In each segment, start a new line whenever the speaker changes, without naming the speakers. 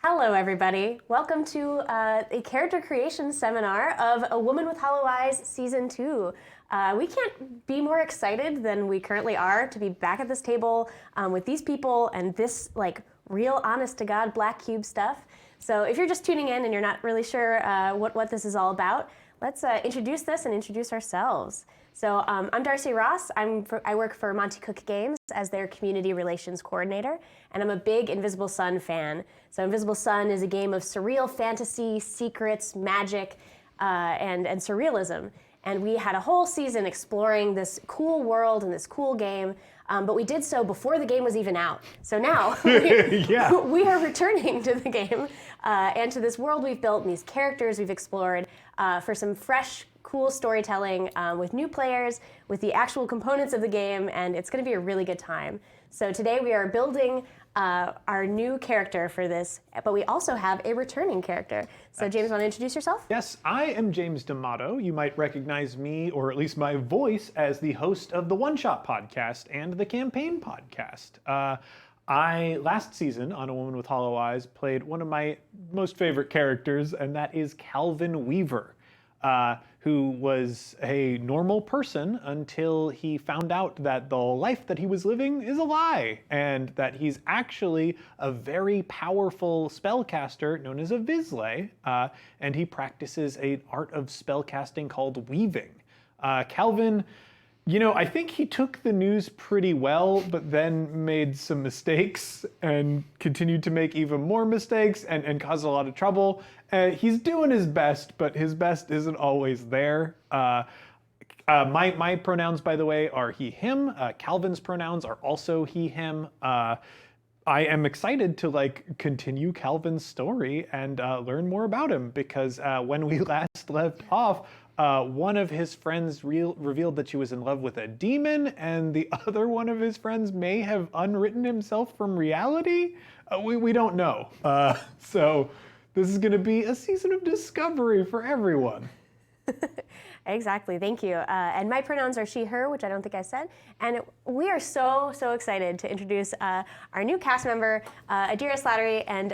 Hello, everybody. Welcome to a character creation seminar of A Woman with Hollow Eyes Season 2. We can't be more excited than we currently are to be back at this table with these people and this real honest-to-God black cube stuff. So if you're just tuning in and you're not really sure what this is all about, let's introduce this and introduce ourselves. So I'm Darcy Ross. I work for Monty Cook Games as their community relations coordinator, and I'm a big Invisible Sun fan. So Invisible Sun is a game of surreal fantasy, secrets, magic, and surrealism. And we had a whole season exploring this cool world and this cool game, but we did so before the game was even out. So now we are returning to the game and to this world we've built and these characters we've explored for some fresh, cool storytelling with new players, with the actual components of the game, and it's going to be a really good time. So today we are building our new character for this, but we also have a returning character. So James, want to introduce yourself?
Yes, I am James D'Amato. You might recognize me, or at least my voice, as the host of the One Shot podcast and the Campaign podcast. I, last season on A Woman with Hollow Eyes, played one of my most favorite characters, and that is Calvin Weaver. Who was a normal person until he found out that the life that he was living is a lie, and that he's actually a very powerful spellcaster known as a Vizsla, and he practices an art of spellcasting called weaving. Calvin, I think he took the news pretty well, but then made some mistakes and continued to make even more mistakes and caused a lot of trouble. He's doing his best, but his best isn't always there. My pronouns, by the way, are he, him. Calvin's pronouns are also he, him. I am excited to continue Calvin's story and learn more about him because when we last left off, one of his friends revealed that she was in love with a demon, and the other one of his friends may have unwritten himself from reality. We don't know. So this is going to be a season of discovery for everyone.
Exactly, thank you. And my pronouns are she, her, which I don't think I said. And we are so excited to introduce our new cast member, Adira Slattery, and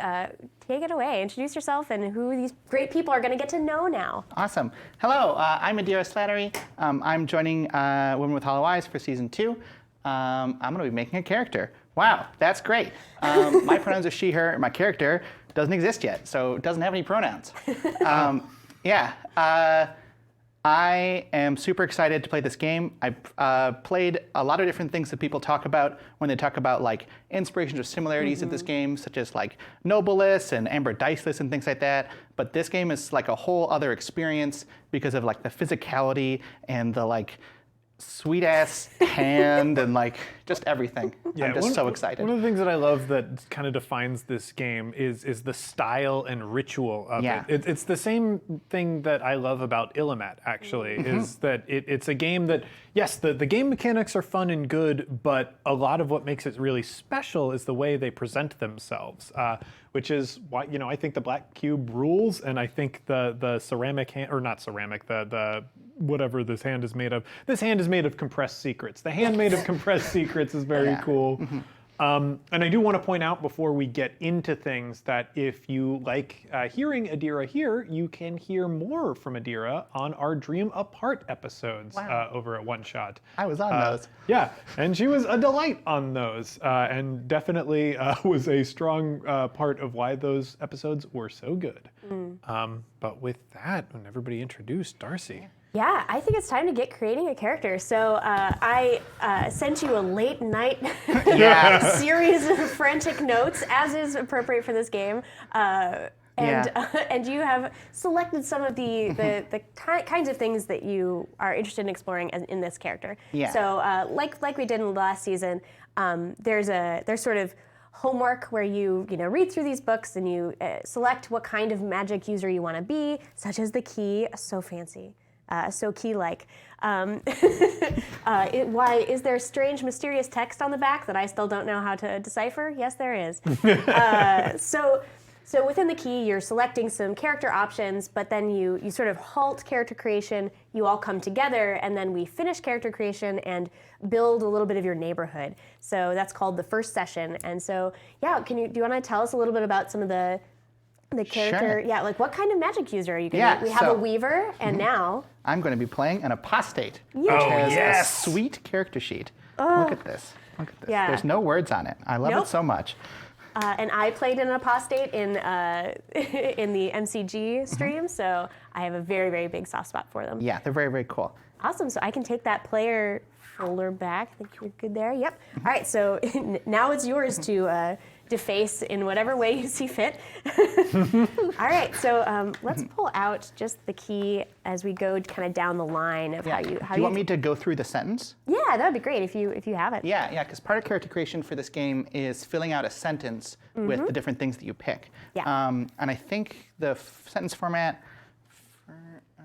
take it away. Introduce yourself and who these great people are going to get to know now.
Awesome. Hello, I'm Adira Slattery. I'm joining Women with Hollow Eyes for Season 2. I'm going to be making a character. Wow, that's great. My pronouns are she, her. My character doesn't exist yet, so it doesn't have any pronouns. I am super excited to play this game. I've played a lot of different things that people talk about when they talk about inspirations or similarities of this game, such as Nobilis and Amber Diceless and things like that. But this game is a whole other experience because of the physicality and the sweet ass hand and just everything. Yeah, I'm just so excited.
One of the things that I love that kind of defines this game is the style and ritual of it. It's the same thing that I love about Illimat, actually, is that it's a game that, yes, the game mechanics are fun and good, but a lot of what makes it really special is the way they present themselves, which is why, I think the black cube rules, and I think the ceramic hand, or not ceramic, the whatever this hand is made of. This hand is made of compressed secrets. The hand made of compressed secrets is very cool. And I do want to point out before we get into things that if you like hearing Adira here, you can hear more from Adira on our Dream Apart episodes over at One Shot.
I was on those.
Yeah, and she was a delight on those, and definitely was a strong part of why those episodes were so good. But with that, when everybody introduced Darcy.
Yeah, I think it's time to get creating a character. So I sent you a late night series of frantic notes, as is appropriate for this game. And you have selected some of the kinds of things that you are interested in exploring in this character. Yeah. So like we did in the last season, there's sort of homework where you read through these books and you select what kind of magic user you want to be, such as the key. So fancy. So key-like. Why is there strange, mysterious text on the back that I still don't know how to decipher? Yes, there is. So within the key, you're selecting some character options, but then you sort of halt character creation. You all come together, and then we finish character creation and build a little bit of your neighborhood. So that's called the first session. And so, yeah, do you want to tell us a little bit about some of the the character.
Sure.
Yeah, like what kind of magic user are you going to
Yeah,
be? We have a
so-
weaver, and now.
I'm going to be playing an apostate,
Yay.
which has
yes.
a sweet character sheet. Look at this. Look at this.
Yeah.
There's no words on it. I love
Nope.
it so much.
And I played an apostate in in the MCG stream, so I have a very, very big soft spot for them.
Yeah, they're very, very cool.
Awesome. So I can take that player folder back. I think you're good there. Yep. All right. So now it's yours to deface in whatever way you see fit. All right. So let's pull out just the key as we go kind of down the line of how you.
Do you want me to go through the sentence?
Yeah, that would be great if you have it.
Yeah, because part of character creation for this game is filling out a sentence with the different things that you pick.
Yeah.
And I think the sentence format,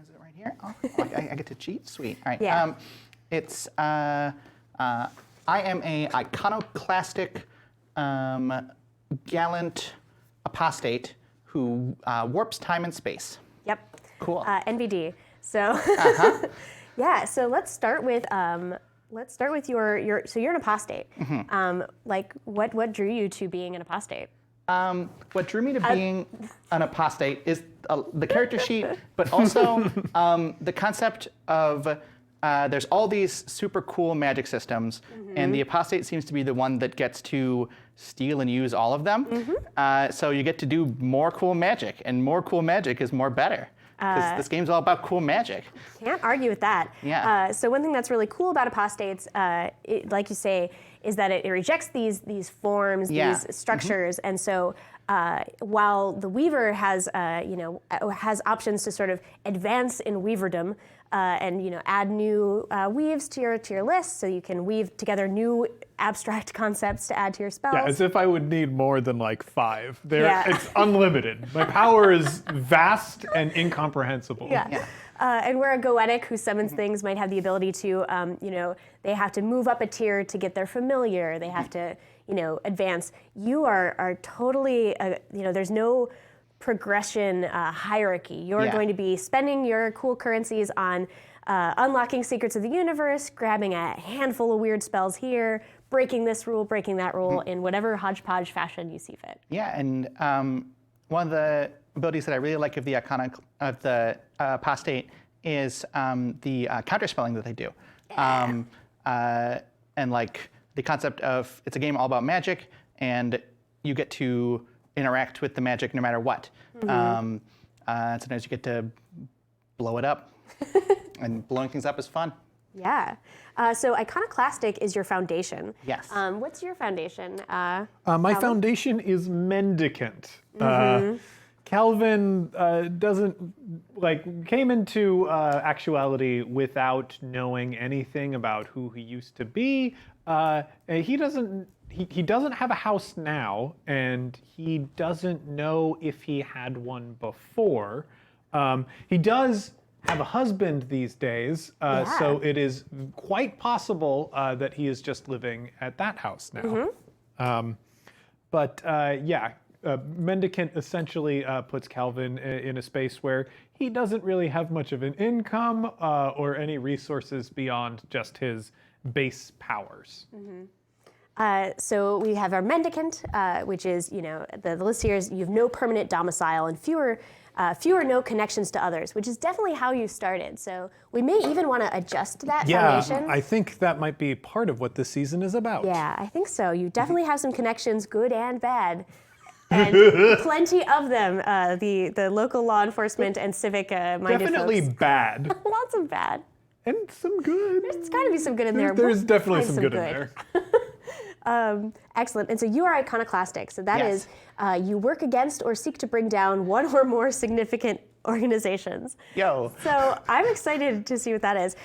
is it right here? Oh, I get to cheat? Sweet. All right.
Yeah.
It's, I am a iconoclastic, gallant apostate who warps time and space.
Yep.
Cool.
NVD. So yeah. So let's start with your. So you're an apostate. Like what drew you to being an apostate?
What drew me to being an apostate is the character sheet, but also the concept of there's all these super cool magic systems, and the apostate seems to be the one that gets to steal and use all of them. So you get to do more cool magic, and more cool magic is more better. Because this game's all about cool magic.
Can't argue with that.
Yeah.
So one thing that's really cool about apostates, like you say, is that it rejects these forms, these structures, and so while the weaver has has options to sort of advance in weaverdom and add new weaves to your list, so you can weave together new abstract concepts to add to your spells.
Yeah, as if I would need more than like 5.
Yeah.
It's unlimited. My power is vast and incomprehensible.
Yeah. And where a goetic who summons things might have the ability to, they have to move up a tier to get their familiar. They have to, advance. You are totally, there's no progression hierarchy. You're going to be spending your cool currencies on unlocking secrets of the universe, grabbing a handful of weird spells here, breaking this rule, breaking that rule in whatever hodgepodge fashion you see fit.
Yeah, and one of the abilities that I really like of the apostate is the counterspelling that they do. And like the concept of it's a game all about magic, and you get to interact with the magic no matter what. Sometimes you get to blow it up, and blowing things up is fun.
Yeah. So iconoclastic is your foundation.
Yes.
What's your foundation?
My foundation is mendicant. Calvin came into actuality without knowing anything about who he used to be. He doesn't have a house now, and he doesn't know if he had one before. He does have a husband these days, so it is quite possible that he is just living at that house now. Mendicant essentially puts Calvin in a space where he doesn't really have much of an income or any resources beyond just his base powers.
So we have our mendicant, which is, the list here is you have no permanent domicile and fewer no connections to others, which is definitely how you started. So we may even want to adjust that foundation.
I think that might be part of what this season is about.
Yeah, I think so. You definitely have some connections, good and bad. And plenty of them, the local law enforcement and civic minded
Definitely
folks.
bad.
Lots of bad.
And some good.
There's got to be some good in there.
There's
We'll
definitely
find
some good in there.
Excellent. And so you are iconoclastic. So that
Yes.
is, you work against or seek to bring down one or more significant organizations.
Yo.
So I'm excited to see what that is.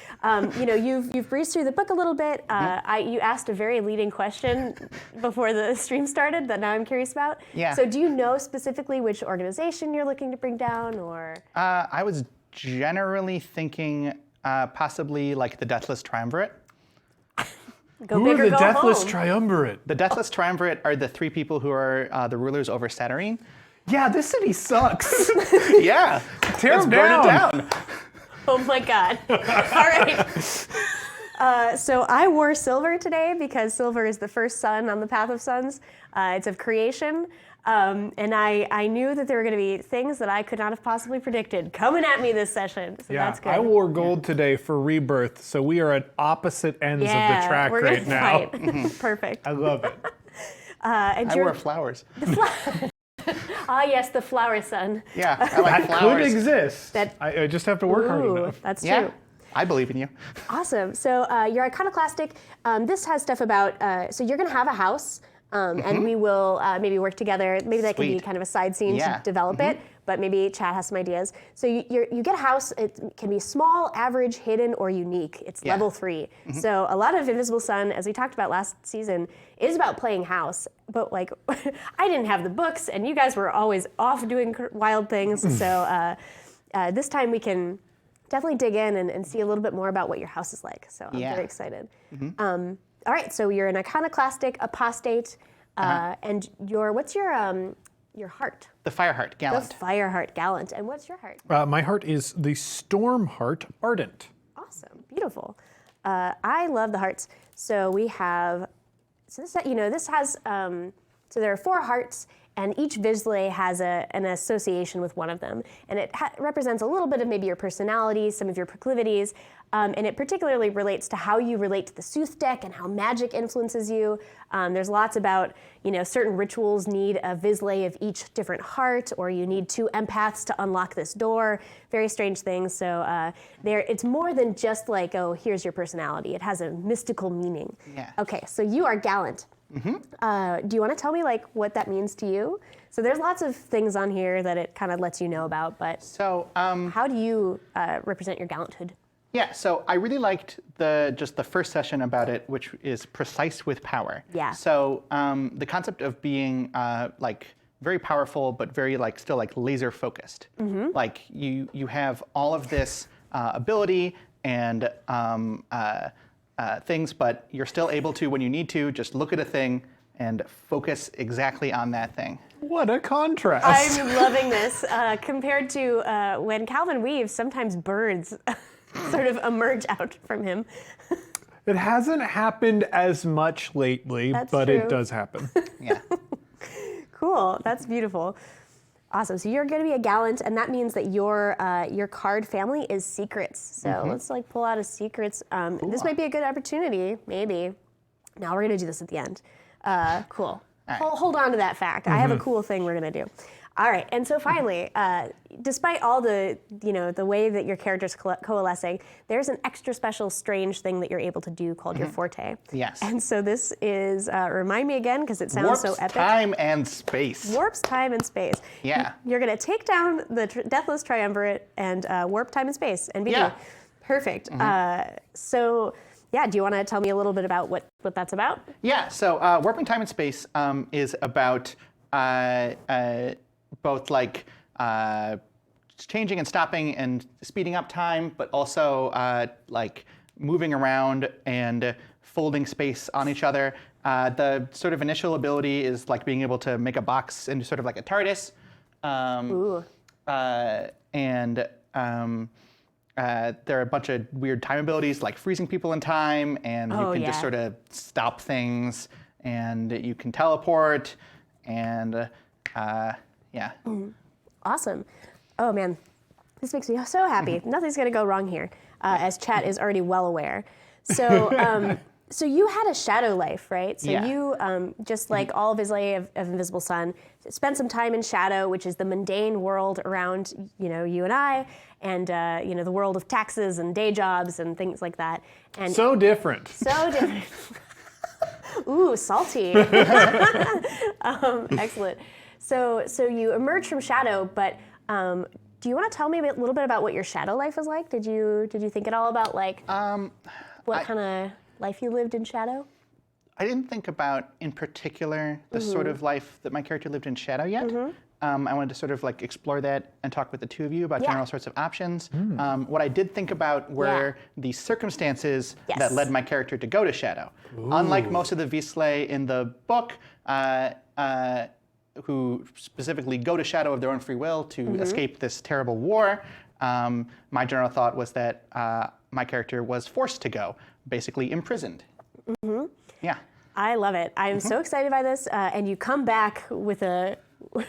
You've breezed through the book a little bit. You asked a very leading question before the stream started that now I'm curious about.
Yeah.
So do you know specifically which organization you're looking to bring down, or?
I was generally thinking possibly like the Deathless Triumvirate.
Go
Who
big
are
or
the
go
Deathless
home.
Triumvirate?
The Deathless Triumvirate are the 3 people who are the rulers over Saturnine.
Yeah, this city sucks.
Yeah.
Tear
Let's
'em
burn it
down.
down.
Oh my God. All right. So I wore silver today because silver is the first sun on the path of suns. It's of creation. And I knew that there were going to be things that I could not have possibly predicted coming at me this session. So that's good.
I wore gold today for rebirth, so we are at opposite ends of the track
we're
right now.
Fight. Perfect.
I love it.
I wore flowers.
Ah, yes, the flower sun.
Yeah, I like
That
flowers.
could exist. I just have to work hard enough.
That's
Yeah,
true.
I believe in you.
Awesome. So you're iconoclastic. This has stuff about, so you're going to have a house, and we will maybe work together. Maybe that can be
Sweet.
kind of a side scene
Yeah.
to develop it, but maybe Chad has some ideas. So you get a house. It can be small, average, hidden, or unique. It's
Yeah.
level 3. So a lot of Invisible Sun, as we talked about last season, is about playing house. But like, I didn't have the books, and you guys were always off doing wild things. So this time we can definitely dig in and see a little bit more about what your house is like. So I'm very excited. All right, so you're an iconoclastic apostate, and what's your heart?
The fire heart, gallant.
The fire heart, gallant. And what's your heart?
My heart is the storm heart, ardent.
Awesome, beautiful. I love the hearts. So we have, this has, so there are 4 hearts, and each Vizsla has an association with one of them. And it represents a little bit of maybe your personality, some of your proclivities, and it particularly relates to how you relate to the Sooth deck and how magic influences you. There's lots about, certain rituals need a Vizsla of each different heart, or you need 2 empaths to unlock this door, very strange things. So it's more than just like, oh, here's your personality. It has a mystical meaning.
Yeah.
Okay, so you are gallant. Do you want to tell me like what that means to you? So there's lots of things on here that it kind of lets you know about, but
So,
how do you represent your gallanthood?
yeah, so I really liked just the first session about it, which is precise with power.
Yeah.
So the concept of being like very powerful, but very still laser focused. Like you have all of this ability and things, but you're still able to, when you need to, just look at a thing and focus exactly on that thing.
What a contrast.
I'm loving this compared to when Calvin weaves, sometimes birds sort of emerge out from him.
It hasn't happened as much lately, but
true.
it does happen.
Yeah.
Cool, that's beautiful. Awesome, so you're gonna be a gallant, and that means that your card family is secrets. So let's pull out a secrets. This might be a good opportunity, maybe. No, we're gonna do this at the end. Cool.
Right.
Hold on to that fact. I have a cool thing we're gonna do. All right, and so finally, despite all the way that your character's coalescing, there's an extra special strange thing that you're able to do called your forte.
Yes.
And so this is, remind me again, because it sounds
Warps
so epic.
time and space.
Warps time and space.
Yeah.
You're gonna take down the Deathless Triumvirate and warp time and space and be
Yeah.
perfect. So yeah, do you want to tell me a little bit about what that's about?
Yeah, so warping time and space is about both changing and stopping and speeding up time, but also moving around and folding space on each other. The sort of initial ability is being able to make a box into sort of like a TARDIS.
Ooh.
There are a bunch of weird time abilities like freezing people in time, and you can just sort of stop things, and you can teleport, and yeah.
Awesome. Oh man, this makes me so happy. Nothing's gonna go wrong here, as chat is already well aware. So, so you had a shadow life, right? So
Yeah.
you, just like all of Vizsla of Invisible Sun, spent some time in shadow, which is the mundane world around, you and I, and the world of taxes and day jobs and things like that. And
So different.
so different. Ooh, salty. Excellent. So you emerged from shadow, but do you want to tell me a little bit about what your shadow life was like? Did you think at all about what kind of life you lived in shadow?
I didn't think about in particular the sort of life that my character lived in shadow yet. I wanted to sort of explore that and talk with the two of you about general sorts of options. What I did think about were the circumstances that led my character to go to shadow. Unlike most of the Vizsla in the book, who specifically go to shadow of their own free will to escape this terrible war, my general thought was that my character was forced to go basically imprisoned. Yeah.
I love it. I'm so excited by this, and you come back with a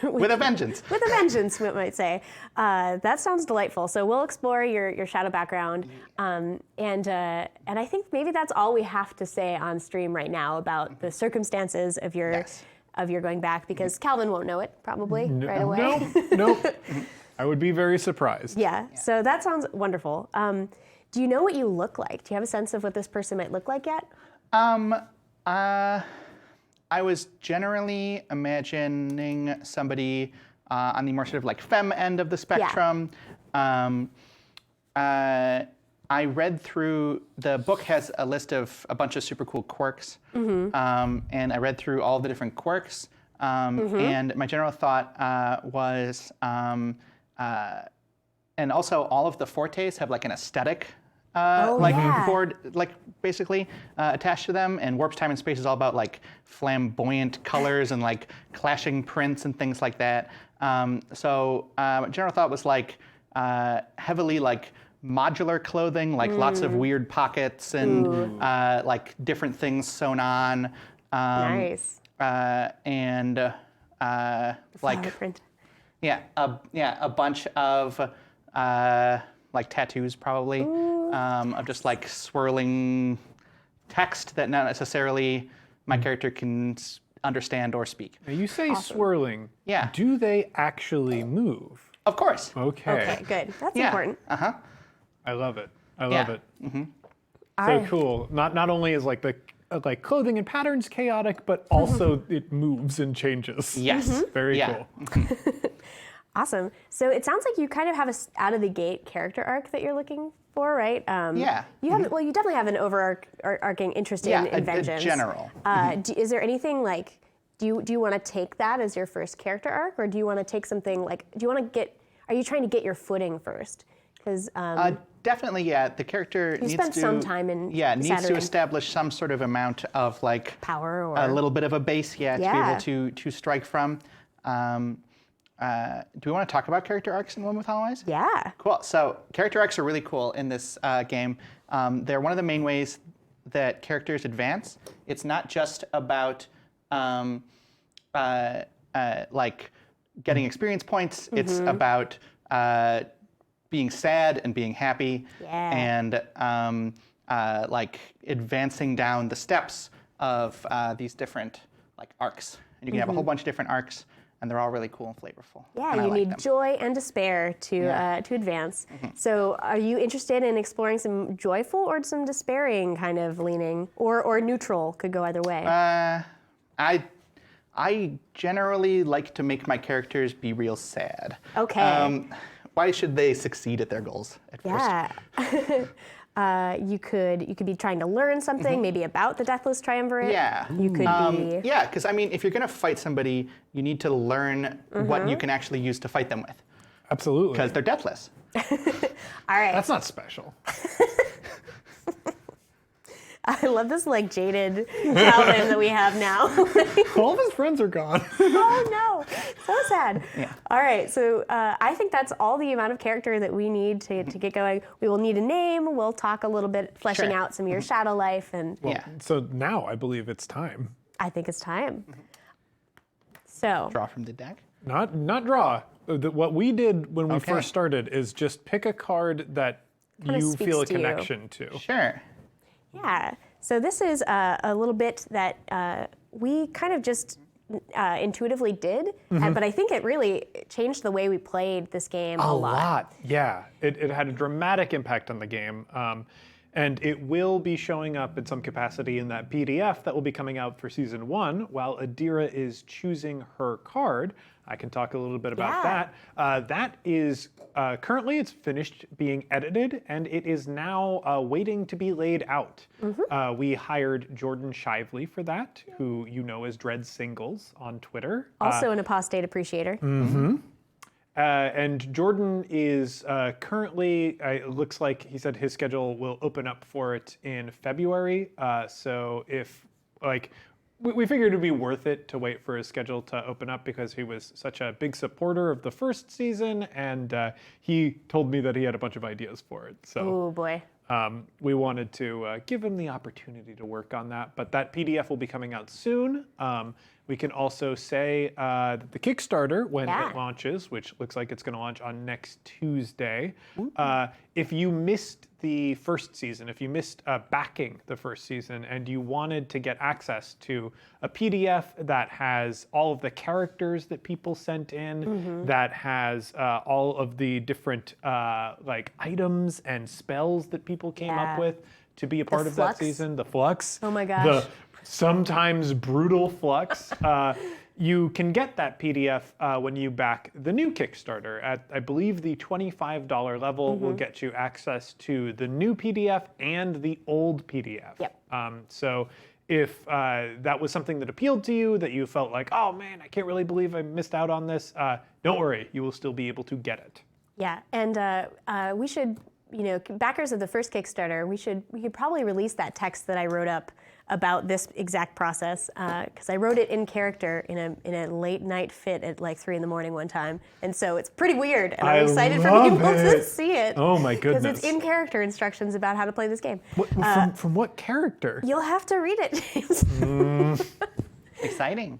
With a vengeance.
with a vengeance, we might say. That sounds delightful. So we'll explore your shadow background, and I think maybe that's all we have to say on stream right now about the circumstances of your
Yes.
of your going back, because Calvin won't know it probably right away.
Nope. I would be very surprised.
Yeah. So that sounds wonderful. Do you know what you look like? Do you have a sense of what this person might look like yet?
I was generally imagining somebody on the more sort of like femme end of the spectrum. I read through, the book has a list of a bunch of super cool quirks, and I read through all the different quirks, and my general thought was, and also all of the fortes have like an aesthetic board, like basically attached to them, and Warp's Time and Space is all about like flamboyant colors and like clashing prints and things like that. So my general thought was like heavily like modular clothing, like lots of weird pockets and like different things sewn on.
Nice.
And like
Print.
a bunch of like tattoos probably, of just like swirling text that not necessarily my character can understand or speak.
Now you say swirling.
Yeah.
Do they actually move?
Of course.
Okay.
Okay, good. That's
Yeah.
important.
I love it. I love
Yeah.
it.
All
So
right.
cool. Not only is like the like clothing and patterns chaotic, but also it moves and changes.
Yes.
Very
Yeah.
cool.
Awesome. So it sounds like you kind of have a out of the gate character arc that you're looking for, right?
Yeah.
You have well, you definitely have an overarching interest
Yeah,
in
a
vengeance.
general.
Is there anything like? Do you want to take that as your first character arc, or do you want to take something like? Do you want to get? Are you trying to get your footing first? Because
Definitely, yeah. The character needs
spent
to
some time in
needs to
Saturn.
establish some sort of amount of like
power or
a little bit of a base, to be
Yeah.
able to strike from. Do we want to talk about character arcs in One with Hollow Eyes?
Yeah.
Cool. So character arcs are really cool in this game. They're one of the main ways that characters advance. It's not just about like getting experience points. It's about being sad and being happy, and like advancing down the steps of these different like arcs. And you can have a whole bunch of different arcs, and they're all really cool and flavorful.
Yeah,
and I
you
like
need
them.
joy and despair to advance. So, are you interested in exploring some joyful or some despairing kind of leaning, or neutral? Could go either way.
I generally like to make my characters be real sad.
Okay.
Why should they succeed at their goals at first?
Yeah. You could be trying to learn something, maybe about the Deathless Triumvirate.
Yeah.
You could be.
Yeah, because I mean, if you're going to fight somebody, you need to learn what you can actually use to fight them with,
Absolutely.
because they're deathless.
All right.
That's not special.
I love this like jaded Calvin that we have now.
All of his friends are gone.
Oh no, so sad. All right, so I think that's all the amount of character that we need to get going. We will need a name. We'll talk a little bit, fleshing
Sure.
out some of your shadow life, and
Yeah.
So now I believe it's time.
I think it's time. So
Draw from the deck.
Not draw. What we did when we
Okay.
first started is just pick a card that
Kinda
you
speaks
feel a
to you.
connection to.
Sure.
yeah, so this is a little bit that we kind of just intuitively did, but I think it really changed the way we played this game a lot.
Yeah. It had a dramatic impact on the game. And it will be showing up in some capacity in that PDF that will be coming out for Season 1 while Adira is choosing her card. I can talk a little bit about
Yeah.
that. That is currently it's finished being edited and it is now waiting to be laid out. We hired Jordan Shively for that, who you know as Dread Singles on Twitter.
Also an apostate appreciator.
And Jordan is currently, it looks like he said his schedule will open up for it in February. So if, like, we figured it'd be worth it to wait for his schedule to open up because he was such a big supporter of the first season, and he told me that he had a bunch of ideas for it. So
Oh boy.
we wanted to give him the opportunity to work on that. But that PDF will be coming out soon. We can also say that the Kickstarter, when it launches, which looks like it's going to launch on next Tuesday, if you missed the first season, if you missed backing the first season and you wanted to get access to a PDF that has all of the characters that people sent in, that has all of the different like items and spells that people came up with to be a part of that season, the Flux.
Oh my gosh.
The sometimes brutal Flux. You can get that PDF when you back the new Kickstarter. At, I believe, the $25 level will get you access to the new PDF and the old PDF.
Yep.
So if that was something that appealed to you, that you felt like, oh man, I can't really believe I missed out on this, don't worry, you will still be able to get it.
Yeah, and we should, backers of the first Kickstarter, we could probably release that text that I wrote up about this exact process, because I wrote it in character in a late night fit at like 3 a.m. one time, and so it's pretty weird, and I'm excited for people to see it.
Oh my goodness!
Because it's in character instructions about how to play this game.
From what character?
You'll have to read it, James.
Exciting.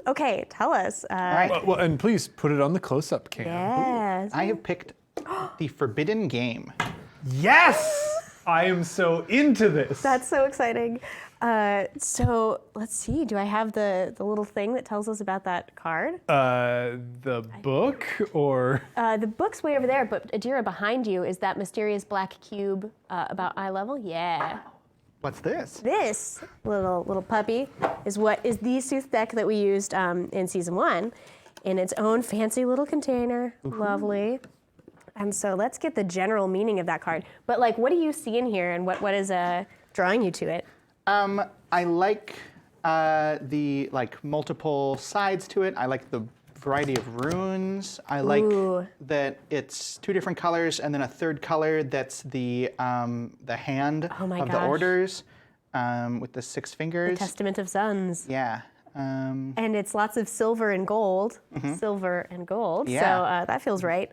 Okay, tell us.
All right.
Well, and please put it on the close-up cam.
Yes.
I have picked the Forbidden Game.
Yes! I am so into this.
That's so exciting. So let's see. Do I have the little thing that tells us about that card?
The book or?
The book's way over there, but Adira, behind you is that mysterious black cube about eye level. Yeah.
What's this?
This little puppy is the Sooth deck that we used in season 1, in its own fancy little container. Lovely. And so let's get the general meaning of that card. But like, what do you see in here, and what is drawing you to it?
I like the multiple sides to it. I like the variety of runes. I like that it's 2 different colors and then a third color that's the hand of the orders with the 6 fingers.
The Testament of Suns.
Yeah.
And it's lots of silver and gold. Silver and gold.
Yeah.
So that feels right.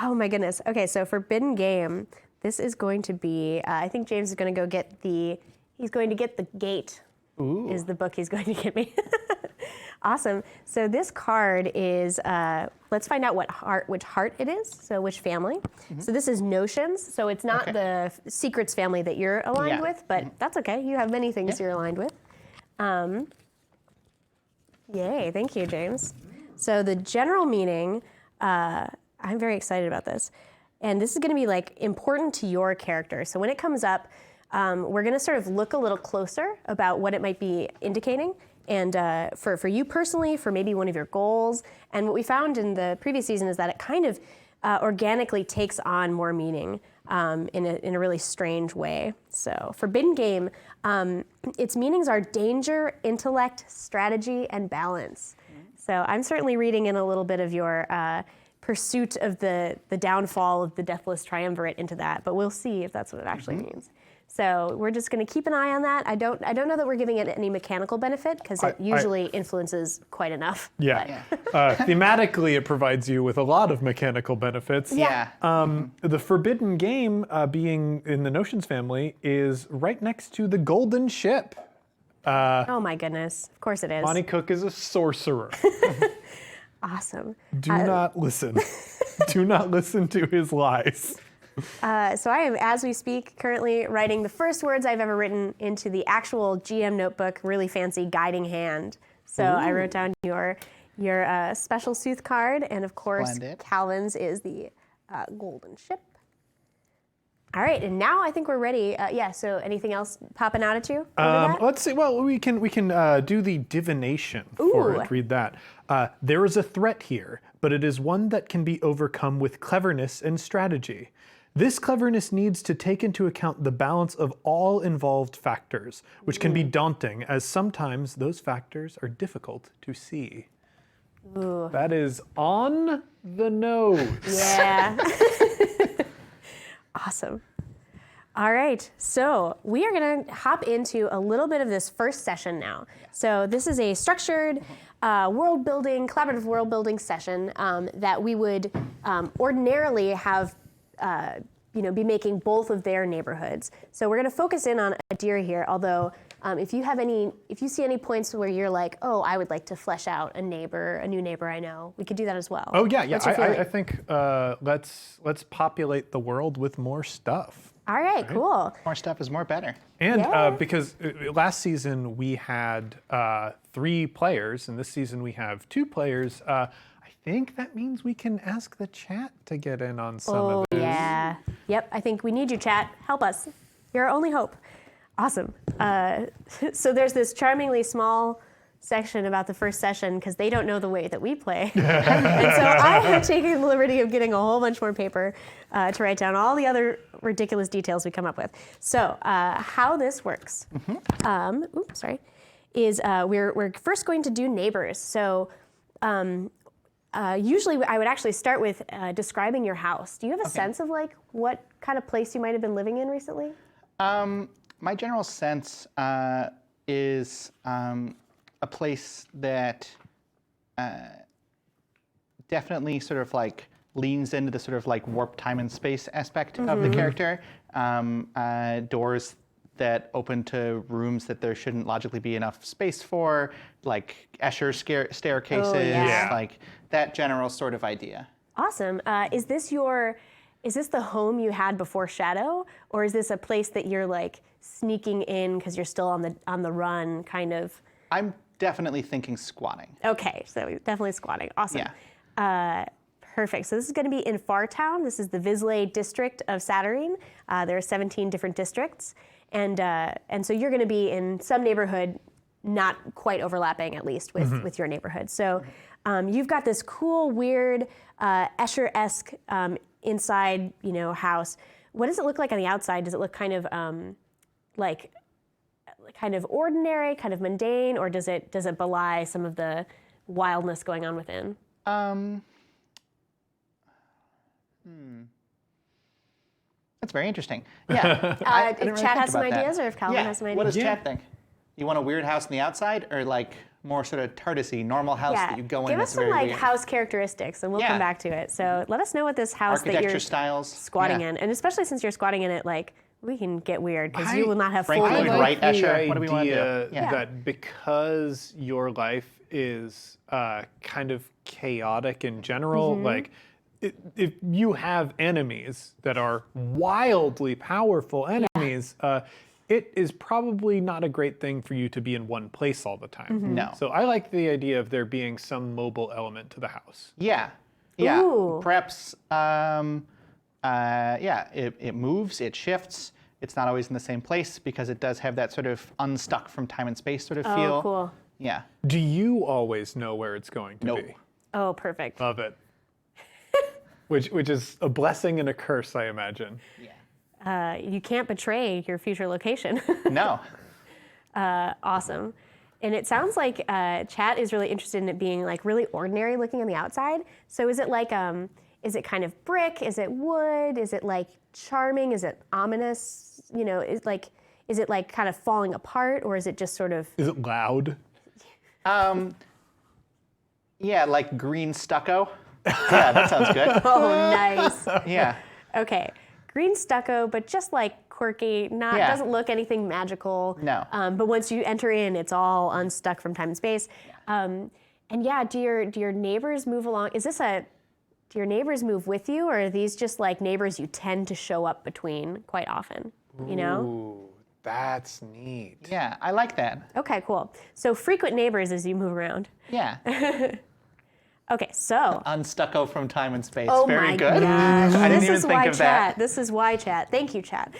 Oh my goodness. Okay, so Forbidden Game. This is going to be, I think James is going to go get he's going to get the Gate.
Ooh.
Is the book he's going to get me. Awesome. So this card is, let's find out which heart it is, so which family. So this is Notions, so it's not the Secrets family that you're aligned with, but that's okay. You have many things you're aligned with. Yay, thank you, James. So the general meaning, I'm very excited about this. And this is going to be like important to your character. So when it comes up, we're going to sort of look a little closer about what it might be indicating. And for you personally, for maybe one of your goals. And what we found in the previous season is that it kind of organically takes on more meaning in a really strange way. So Forbidden Game, its meanings are danger, intellect, strategy, and balance. So I'm certainly reading in a little bit of your pursuit of the downfall of the Deathless Triumvirate into that, but we'll see if that's what it actually means. So we're just going to keep an eye on that. I don't know that we're giving it any mechanical benefit, because it usually influences quite enough.
Yeah. Thematically, it provides you with a lot of mechanical benefits.
Yeah.
The Forbidden Game, being in the Notions family, is right next to the Golden Ship.
Oh my goodness. Of course it is.
Monty Cook is a sorcerer.
Awesome.
Do not listen. Do not listen to his lies.
So I am, as we speak, currently writing the first words I've ever written into the actual GM notebook, really fancy guiding hand. So I wrote down your special Sooth card, and of course,
Splendid.
Calvin's is the Golden Ship. All right, and now I think we're ready. So anything else popping out at you?
Let's see. Well, we can do the divination for it. Read that. There is a threat here, but it is one that can be overcome with cleverness and strategy. This cleverness needs to take into account the balance of all involved factors, which can be daunting, as sometimes those factors are difficult to see.
Ooh.
That is on the nose.
Yeah. Awesome. All right, so we are going to hop into a little bit of this first session now. So this is a structured collaborative world building session that we would ordinarily have be making both of their neighborhoods. So we're going to focus in on Adira here, although if you see any points where you're like, oh, I would like to flesh out a new neighbor I know, we could do that as well.
Oh yeah.
What's your feeling?
I think let's populate the world with more stuff.
All right, cool.
More stuff is more better.
And
Yeah.
because last season we had 3 players, and this season we have 2 players, I think that means we can ask the chat to get in on some of this.
Yeah. Yep, I think we need you, chat. Help us. You're our only hope. Awesome. So there's this charmingly small section about the first session because they don't know the way that we play. And so I have taken the liberty of getting a whole bunch more paper to write down all the other ridiculous details we come up with. So how this works, is we're first going to do neighbors. So usually I would actually start with describing your house. Do you have a sense of like what kind of place you might have been living in recently?
My general sense is a place that definitely sort of like leans into the sort of like warp time and space aspect of the character. Doors that open to rooms that there shouldn't logically be enough space for, like Escher staircases,
yeah.
like that general sort of idea.
Awesome. Is this the home you had before Shadow, or is this a place that you're like sneaking in because you're still on the run, kind of?
I'm definitely thinking squatting.
Okay, so definitely squatting. Awesome.
Yeah.
Perfect. So this is going to be in Fartown. This is the Visley district of Saturnine. There are 17 different districts, and so you're going to be in some neighborhood, not quite overlapping at least with your neighborhood. So you've got this cool, weird Escher-esque inside, house. What does it look like on the outside? Does it look kind of like kind of ordinary, kind of mundane, or does it belie some of the wildness going on within?
That's very interesting. Yeah.
If Chad has some ideas, or if Calvin has some ideas.
What does Chad think? You want a weird house on the outside, or like more sort of TARDIS-y, normal house that you go in?
Give us
that's
some
very
like
weird?
house characteristics, and we'll come back to it. So let us know what this house that
Architecture
you're
styles.
squatting
Yeah.
in, and especially since you're squatting in it, like we can get weird because
I
you will not have full.
frankly would
input.
write
the
Escher. What do we wanna do?
idea
Yeah.
that because your life is kind of chaotic in general, like if you have enemies that are wildly powerful enemies, it is probably not a great thing for you to be in one place all the time.
No.
So I like the idea of there being some mobile element to the house.
Yeah. Yeah.
Ooh.
Perhaps, it moves, it shifts. It's not always in the same place because it does have that sort of unstuck from time and space sort of feel.
Oh, cool.
Yeah.
Do you always know where it's going to
No.
be?
Oh, perfect.
Love it. which is a blessing and a curse, I imagine.
You can't betray your future location.
No.
Awesome. And it sounds like Chat is really interested in it being like really ordinary looking on the outside. So is it like, is it kind of brick? Is it wood? Is it like charming? Is it ominous? Is it like kind of falling apart, or is it just sort of?
Is it loud?
Yeah, like green stucco. Yeah, that sounds good.
Oh, nice.
Yeah.
Okay, green stucco, but just like quirky.
Yeah.
Doesn't look anything magical.
No.
But once you enter in, it's all unstuck from time and space. And yeah, do your neighbors move along? Do your neighbors move with you, or are these just like neighbors you tend to show up between quite often?
Ooh, that's neat.
Yeah, I like that.
Okay, cool. So frequent neighbors as you move around.
Yeah.
Okay, so.
Unstucco from time and space.
Oh
Very
my
good.
gosh.
I didn't
This
even
is
think
why
of
Chat.
that.
This is why Chat. Thank you, Chat.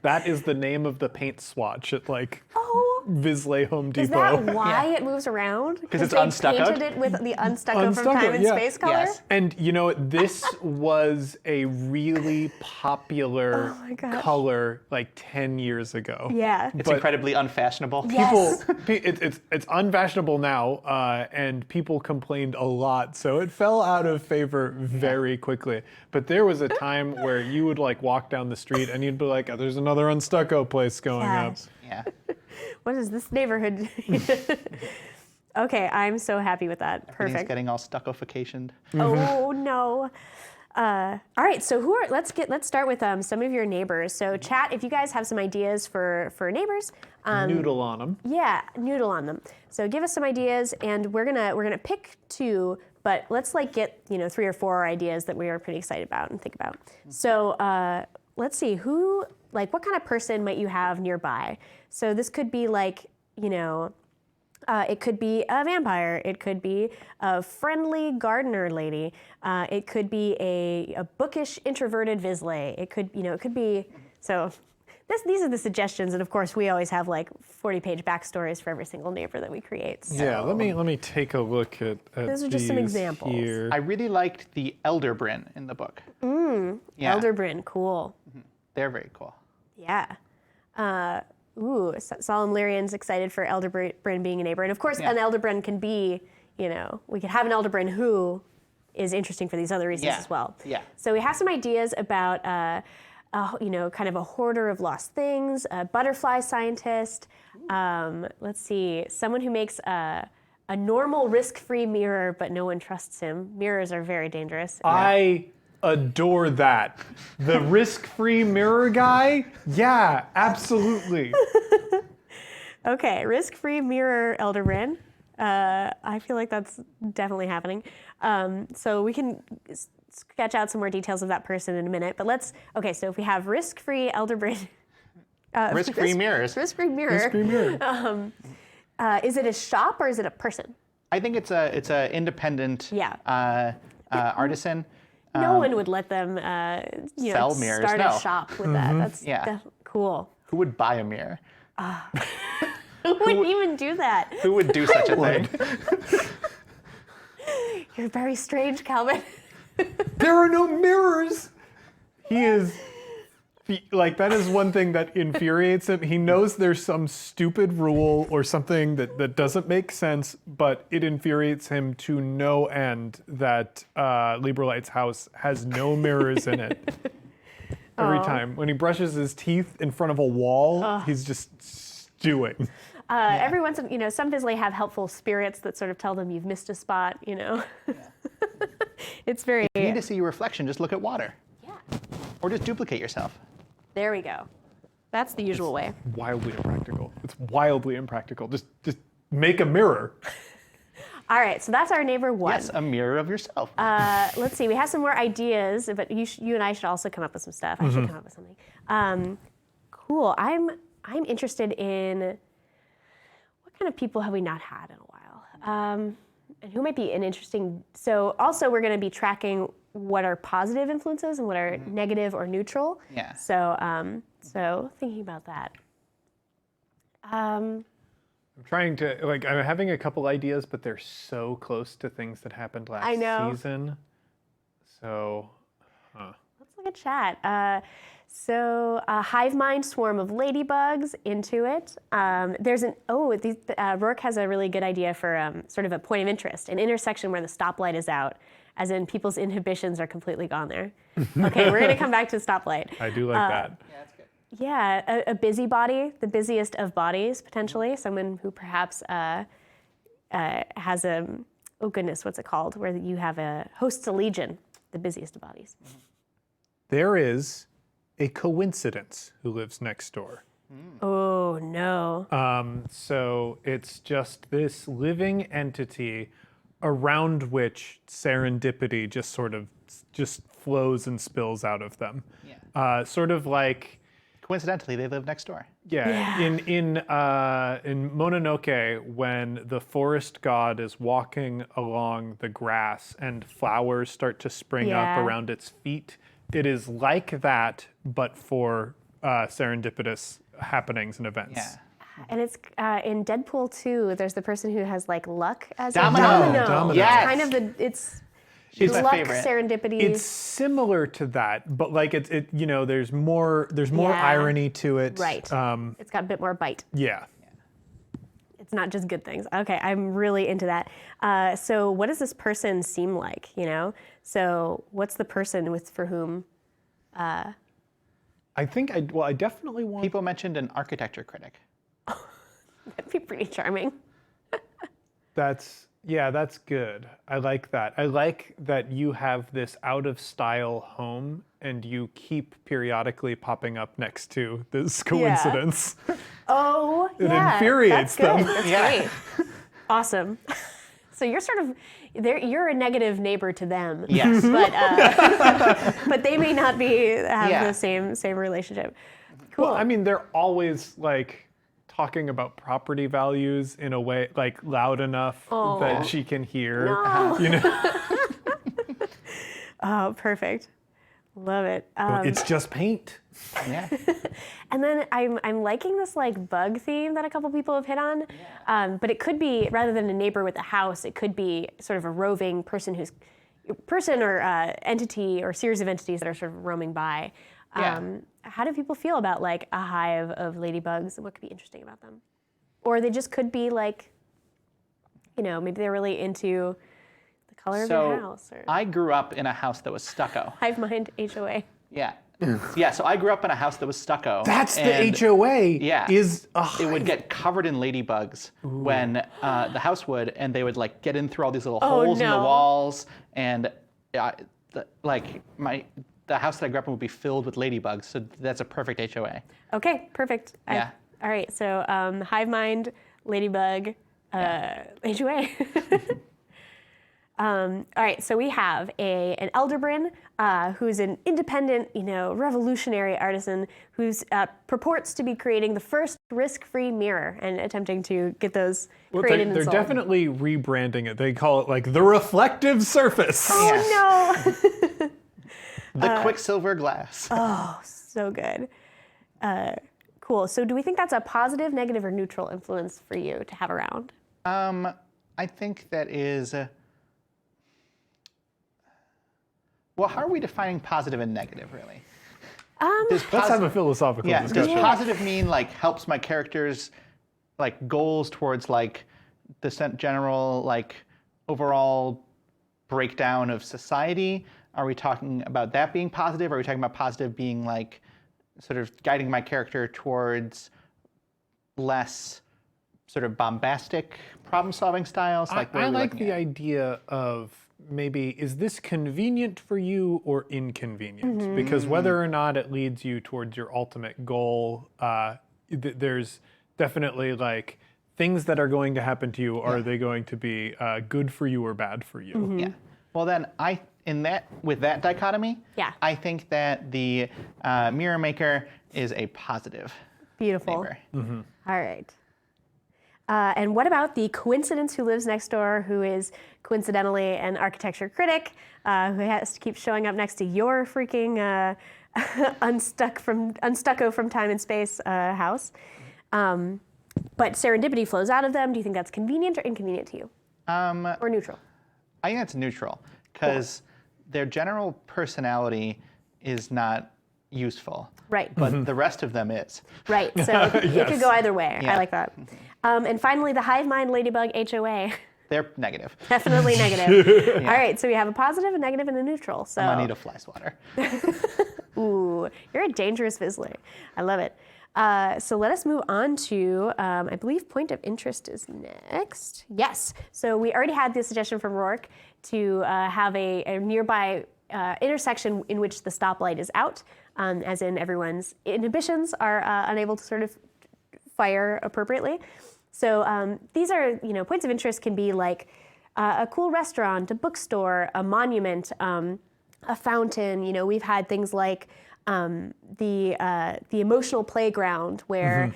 That is the name of the paint swatch at like
Oh,
Visley Home Depot.
is that why it moves around? Because
it's
they
unstuccoed?
painted it with the unstucco from
Unstucco,
time and
yeah.
space color?
Yes.
And this was a really popular
Oh my gosh.
color like 10 years ago.
Yeah.
It's
But
incredibly unfashionable.
Yes.
It's unfashionable now, and people complained a lot, so it fell out of favor very quickly. But there was a time where you would like walk down the street and you'd be like, oh, "There's another unstucco place going up."
Gosh.
Yeah.
What is this neighborhood? Okay, I'm so happy with that.
Everything's
Perfect.
getting all stucco-ficationed.
Oh no. All right, so let's start with some of your neighbors. So chat, if you guys have some ideas for neighbors,
Noodle on them.
yeah, noodle on them. So give us some ideas, and we're gonna pick 2, but let's like get 3 or 4 ideas that we are pretty excited about and think about. So let's see, what kind of person might you have nearby? So this could be like it could be a vampire. It could be a friendly gardener lady. It could be a bookish introverted Vizsla. It could be so. These are the suggestions, and of course, we always have like 40-page backstories for every single neighbor that we create. So.
Yeah, let me take a look at
Those are just some examples.
Here.
I really liked the Elder Bryn in the book. Yeah.
Elder Bryn, cool.
They're very cool.
Yeah. Solemn Lyrian's excited for Elder Bryn being a neighbor. And of course, an Elder Bryn can be, we could have an Elder Bryn who is interesting for these other reasons as well.
Yeah.
So we have some ideas about, kind of a hoarder of lost things, a butterfly scientist. Let's see, someone who makes a normal risk-free mirror, but no one trusts him. Mirrors are very dangerous.
I adore that. The risk-free mirror guy? Yeah, absolutely.
Okay, risk-free mirror Elder Bryn. I feel like that's definitely happening. So we can sketch out some more details of that person in a minute. But so if we have risk-free Elder Bryn.
Risk-free mirrors.
Risk-free mirror.
Risk-free mirror.
Is it a shop or is it a person?
I think it's a independent artisan.
No one would let them
sell mirrors,
start
no.
a shop with that. That's cool.
Who would buy a mirror?
Who would even do that?
Who would do such a thing?
You're very strange, Calvin.
There are no mirrors. He is that is one thing that infuriates him. He knows there's some stupid rule or something that doesn't make sense, but it infuriates him to no end that Librelite's house has no mirrors in it. Every time. When he brushes his teeth in front of a wall, he's just stewing.
Every once in some Vizsla have helpful spirits that sort of tell them you've missed a spot, It's very...
If you need to see your reflection, just look at water.
Yeah.
Or just duplicate yourself.
There we go. That's the usual way.
Wildly impractical. It's wildly impractical. Just make a mirror.
All right, so that's our neighbor 1.
Yes, a mirror of yourself.
Let's see, we have some more ideas, but you and I should also come up with some stuff. I should come up with something. Cool. I'm interested in what kind of people have we not had in a while? And who might be an interesting... So also we're going to be tracking what are positive influences and what are negative or neutral.
Yeah.
So thinking about that.
I'm trying to, I'm having a couple ideas, but they're so close to things that happened last season. So,
Let's look at chat. A hive mind swarm of ladybugs into it. Rourke has a really good idea for sort of a point of interest, an intersection where the stoplight is out, as in people's inhibitions are completely gone there. Okay, we're gonna come back to stoplight.
I do like that.
Yeah, that's good.
Yeah, a busybody, the busiest of bodies, potentially. Someone who perhaps has oh goodness, what's it called? Where you have a hosts a legion, the busiest of bodies.
There is a coincidence who lives next door.
Oh no.
So it's just this living entity around which serendipity just flows and spills out of them.
Yeah.
Sort of like...
Coincidentally, they live next door.
Yeah. In Mononoke, when the forest god is walking along the grass and flowers start to spring up around its feet, it is like that, but for serendipitous happenings and events.
Yeah.
And it's in Deadpool 2, there's the person who has like luck as
Domino.
a domino.
Domino.
Yes.
Kind of
She's my
luck,
favorite.
serendipity.
It's similar to that, but like there's more
Yeah.
irony to it.
Right. It's got a bit more bite.
Yeah.
It's not just good things. Okay, I'm really into that. So what does this person seem like, So what's the person for whom?
I think I definitely want...
People mentioned an architecture critic.
That'd be pretty charming.
That's Yeah, that's good. I like that. I like that you have this out of style home and you keep periodically popping up next to this coincidence.
Oh,
It
yeah.
infuriates
That's good.
them.
That's
Yeah.
great. Awesome. So you're sort of you're a negative neighbor to them.
Yes.
But they may not have
Yeah.
the same relationship. Cool.
Well, I mean, they're always like talking about property values in a way like loud enough that she can hear.
No.
You know,
Oh, perfect. Love it.
it's just paint.
Yeah.
And then I'm liking this like bug theme that a couple people have hit on. But it could be, rather than a neighbor with a house, it could be sort of a roving person or entity or series of entities that are sort of roaming by.
Yeah.
How do people feel about like a hive of ladybugs? What could be interesting about them? Or they just could be like, maybe they're really into the color of your house. Or
I grew up in a house that was stucco.
hive mind HOA.
Yeah. Yeah, so I grew up in a house that was stucco.
That's
and
the HOA.
Yeah.
Is
It would get covered in ladybugs when the house would, and they would like get in through all these little holes in the
no.
walls, and the house that I grew up in would be filled with ladybugs. So that's a perfect HOA.
Okay, perfect.
Yeah.
All right, so hive mind, ladybug, HOA. All right, so we have an Elderbryn who's an independent, revolutionary artisan who's purports to be creating the first risk-free mirror and attempting to get those created and
they're
sold.
definitely rebranding it. They call it like the reflective surface.
Oh no!
The Quicksilver glass.
Oh, so good. Cool. So, do we think that's a positive, negative, or neutral influence for you to have around?
I think that is. Well, how are we defining positive and negative, really?
Let's have a philosophical
Yeah, does
discussion.
positive mean like helps my characters like goals towards like the general like overall breakdown of society? Are we talking about that being positive? Are we talking about positive being like sort of guiding my character towards less sort of bombastic problem-solving styles? Like what
I
are we
like
looking
the
at?
idea of maybe, is this convenient for you or inconvenient? Because whether or not it leads you towards your ultimate goal, there's definitely like things that are going to happen to you. Are they going to be good for you or bad for you?
Yeah. Well, then with that dichotomy,
Yeah.
I think that the mirror maker is a positive
Beautiful.
neighbor.
All right. And what about the coincidence who lives next door, who is coincidentally an architecture critic, who has to keep showing up next to your freaking unstucco from time and space house? But serendipity flows out of them. Do you think that's convenient or inconvenient to you? Or neutral?
I think it's neutral because their general personality is not useful.
Right.
But the rest of them is.
Right. So it could go either way. I
Yeah.
like that. And finally, the hive mind ladybug HOA.
They're negative.
Definitely negative. All right. So we have a positive, a negative, and a neutral. So
I need a fly swatter.
ooh, you're a dangerous Fizzler. I love it. So let us move on to, I believe point of interest is next. Yes. So we already had the suggestion from Rourke to have a nearby intersection in which the stoplight is out, as in everyone's inhibitions are unable to sort of fire appropriately. So these are, points of interest can be like a cool restaurant, a bookstore, a monument, a fountain. We've had things like the emotional playground where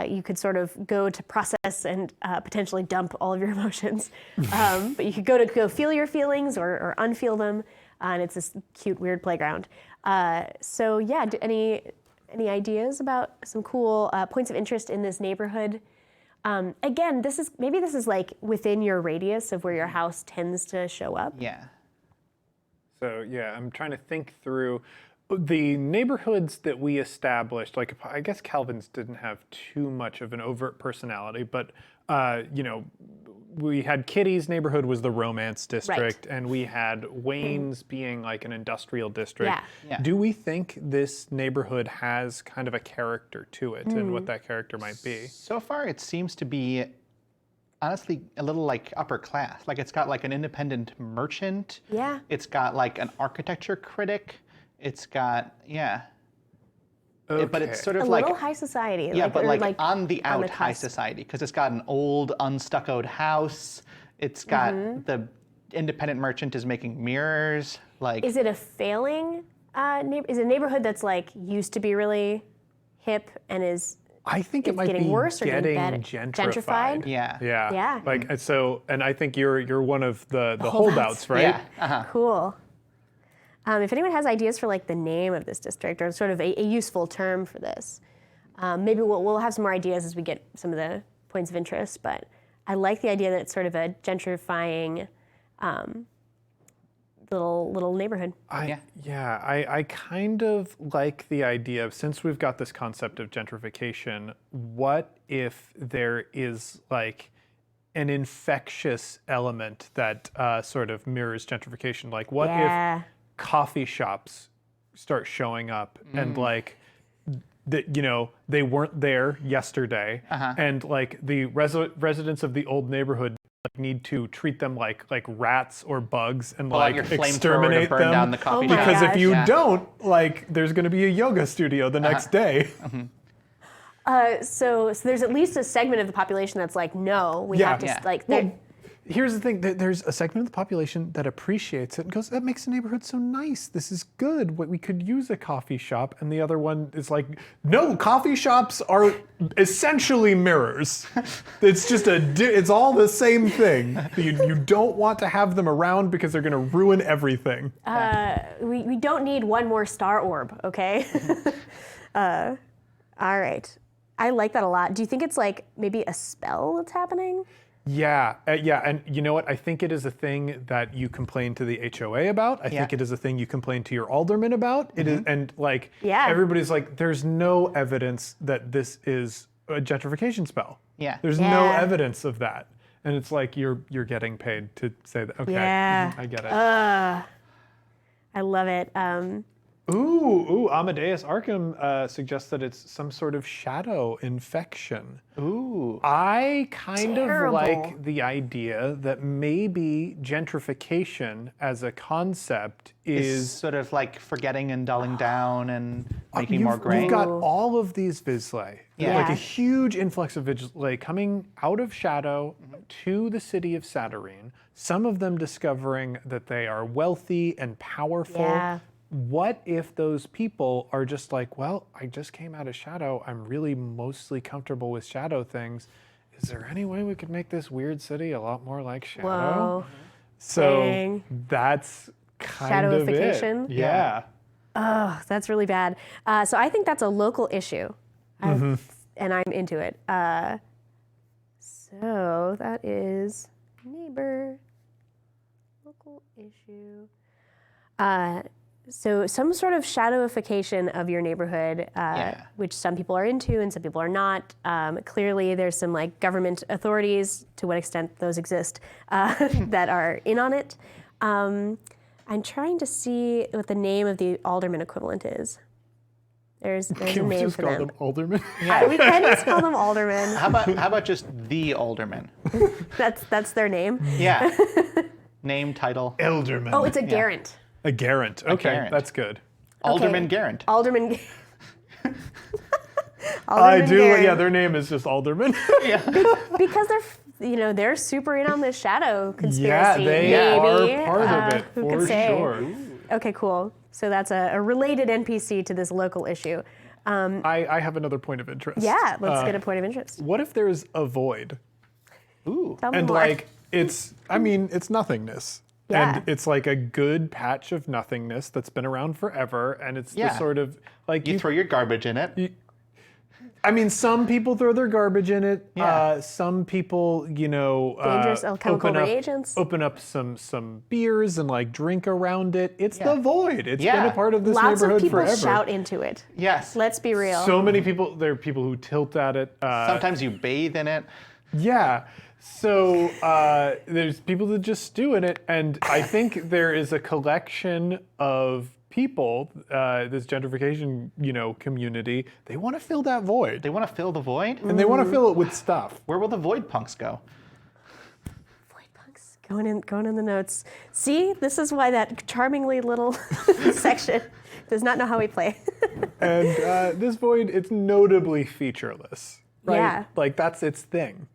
you could sort of go to process and potentially dump all of your emotions. But you could go feel your feelings or unfeel them, and it's this cute, weird playground. So yeah, any ideas about some cool points of interest in this neighborhood? Again, this is like within your radius of where your house tends to show up.
Yeah.
So yeah, I'm trying to think through the neighborhoods that we established. Like, I guess Calvin's didn't have too much of an overt personality, but we had Kitty's neighborhood was the romance district, and we had Wayne's being like an industrial district.
Yeah.
Yeah.
Do we think this neighborhood has kind of a character to it, and what that character might be?
So far, it seems to be honestly a little like upper class. Like it's got like an independent merchant.
Yeah.
It's got like an architecture critic. It's got but it's sort of
A
like
little high society.
yeah, but
or
like on the
on the
high
cusp.
society because it's got an old unstuccoed house. It's got the independent merchant is making mirrors. Like
Is it a failing is it a neighborhood that's like used to be really hip and is
I think it
it's
might
getting
be
worse or getting
getting
better? Gentrified?
yeah.
Yeah.
Yeah.
Like so, and I think you're one of the holdouts, right?
Yeah. Uh-huh.
Cool. If anyone has ideas for like the name of this district or sort of a useful term for this, maybe we'll have some more ideas as we get some of the points of interest. But I like the idea that it's sort of a gentrifying little neighborhood.
I kind of like the idea of, since we've got this concept of gentrification, what if there is like an infectious element that sort of mirrors gentrification? Like what if coffee shops start showing up and like that, you know, they weren't there yesterday and like the residents of the old neighborhood like need to treat them like rats or bugs and
Pull out
like
your flamethrower
exterminate
to burn
them
down the coffee
my
shop.
because if you
gosh.
don't, like there's going to be a yoga studio the next day.
So there's at least a segment of the population that's like, no, we have to
Yeah.
like.
Well, here's the thing: there's a segment of the population that appreciates it and goes, "That makes the neighborhood so nice. This is good. We could use a coffee shop." And the other one is like, "No, coffee shops are essentially mirrors. It's just it's all the same thing. You don't want to have them around because they're going to ruin everything."
We don't need one more star orb, okay? All right. I like that a lot. Do you think it's like maybe a spell that's happening?
Yeah, and you know what? I think it is a thing that you complain to the HOA about. I think it is a thing you complain to your alderman about. It is, and like everybody's like, there's no evidence that this is a gentrification spell.
Yeah.
There's no evidence of that, and it's like you're getting paid to say that. Okay, I get it.
I love it.
Ooh, Amadeus Arkham suggests that it's some sort of shadow infection.
Ooh.
I kind
Terrible.
of like the idea that maybe gentrification as a concept is
sort of like forgetting and dulling down and making more gray.
You've got all of these Vizsla,
Yeah.
like a huge influx of Vizsla coming out of Shadow to the city of Satyrine, some of them discovering that they are wealthy and powerful.
Yeah.
What if those people are just like, well, I just came out of Shadow. I'm really mostly comfortable with Shadow things. Is there any way we could make this weird city a lot more like Shadow?
Whoa.
So
Dang.
that's kind of it.
Shadowification?
Yeah.
Oh, that's really bad. So I think that's a local issue, and I'm into it. So that is neighbor, local issue. So some sort of shadowification of your neighborhood, which some people are into and some people are not. Clearly, there's some like government authorities, to what extent those exist, that are in on it. I'm trying to see what the name of the alderman equivalent is. There's a
Can we
name
just
for
call
them.
them aldermen?
We can just call them aldermen.
How about just the alderman?
That's their name.
Yeah. Name, title.
Elderman.
Oh, it's a garant.
A garant. Okay,
garant.
that's good.
Alderman
Okay.
Garant.
Alderman.
I do.
Garant.
Yeah, their name is just Alderman.
Because they're super in on the shadow conspiracy.
Yeah, they
maybe.
are part of it
Who
for
could say?
sure.
Okay, cool. So that's a related NPC to this local issue.
I have another point of interest.
Yeah, let's get a point of interest.
What if there's a void?
Ooh.
Tell me
And
more.
like it's nothingness.
Yeah.
And it's like a good patch of nothingness that's been around forever, and it's the
Yeah.
sort of like
You throw your garbage in it.
I mean, some people throw their garbage in it.
Yeah.
Some people,
Dangerous alchemical reagents.
open up some beers and like drink around it. It's
Yeah.
the void. It's
Yeah.
been a part of this
Lots of
neighborhood
people
forever.
shout into it.
Yes.
Let's be real.
So many people. There are people who tilt at it.
Sometimes you bathe in it.
Yeah. So there's people that just stew in it, and I think there is a collection of people, this gentrification, community. They want to fill that void,
They want to fill the void.
and they want to fill it with stuff.
Where will the void punks go?
Going in the notes. See, this is why that charmingly little section does not know how we play.
And this void, it's notably featureless, right?
Yeah.
Like that's its thing.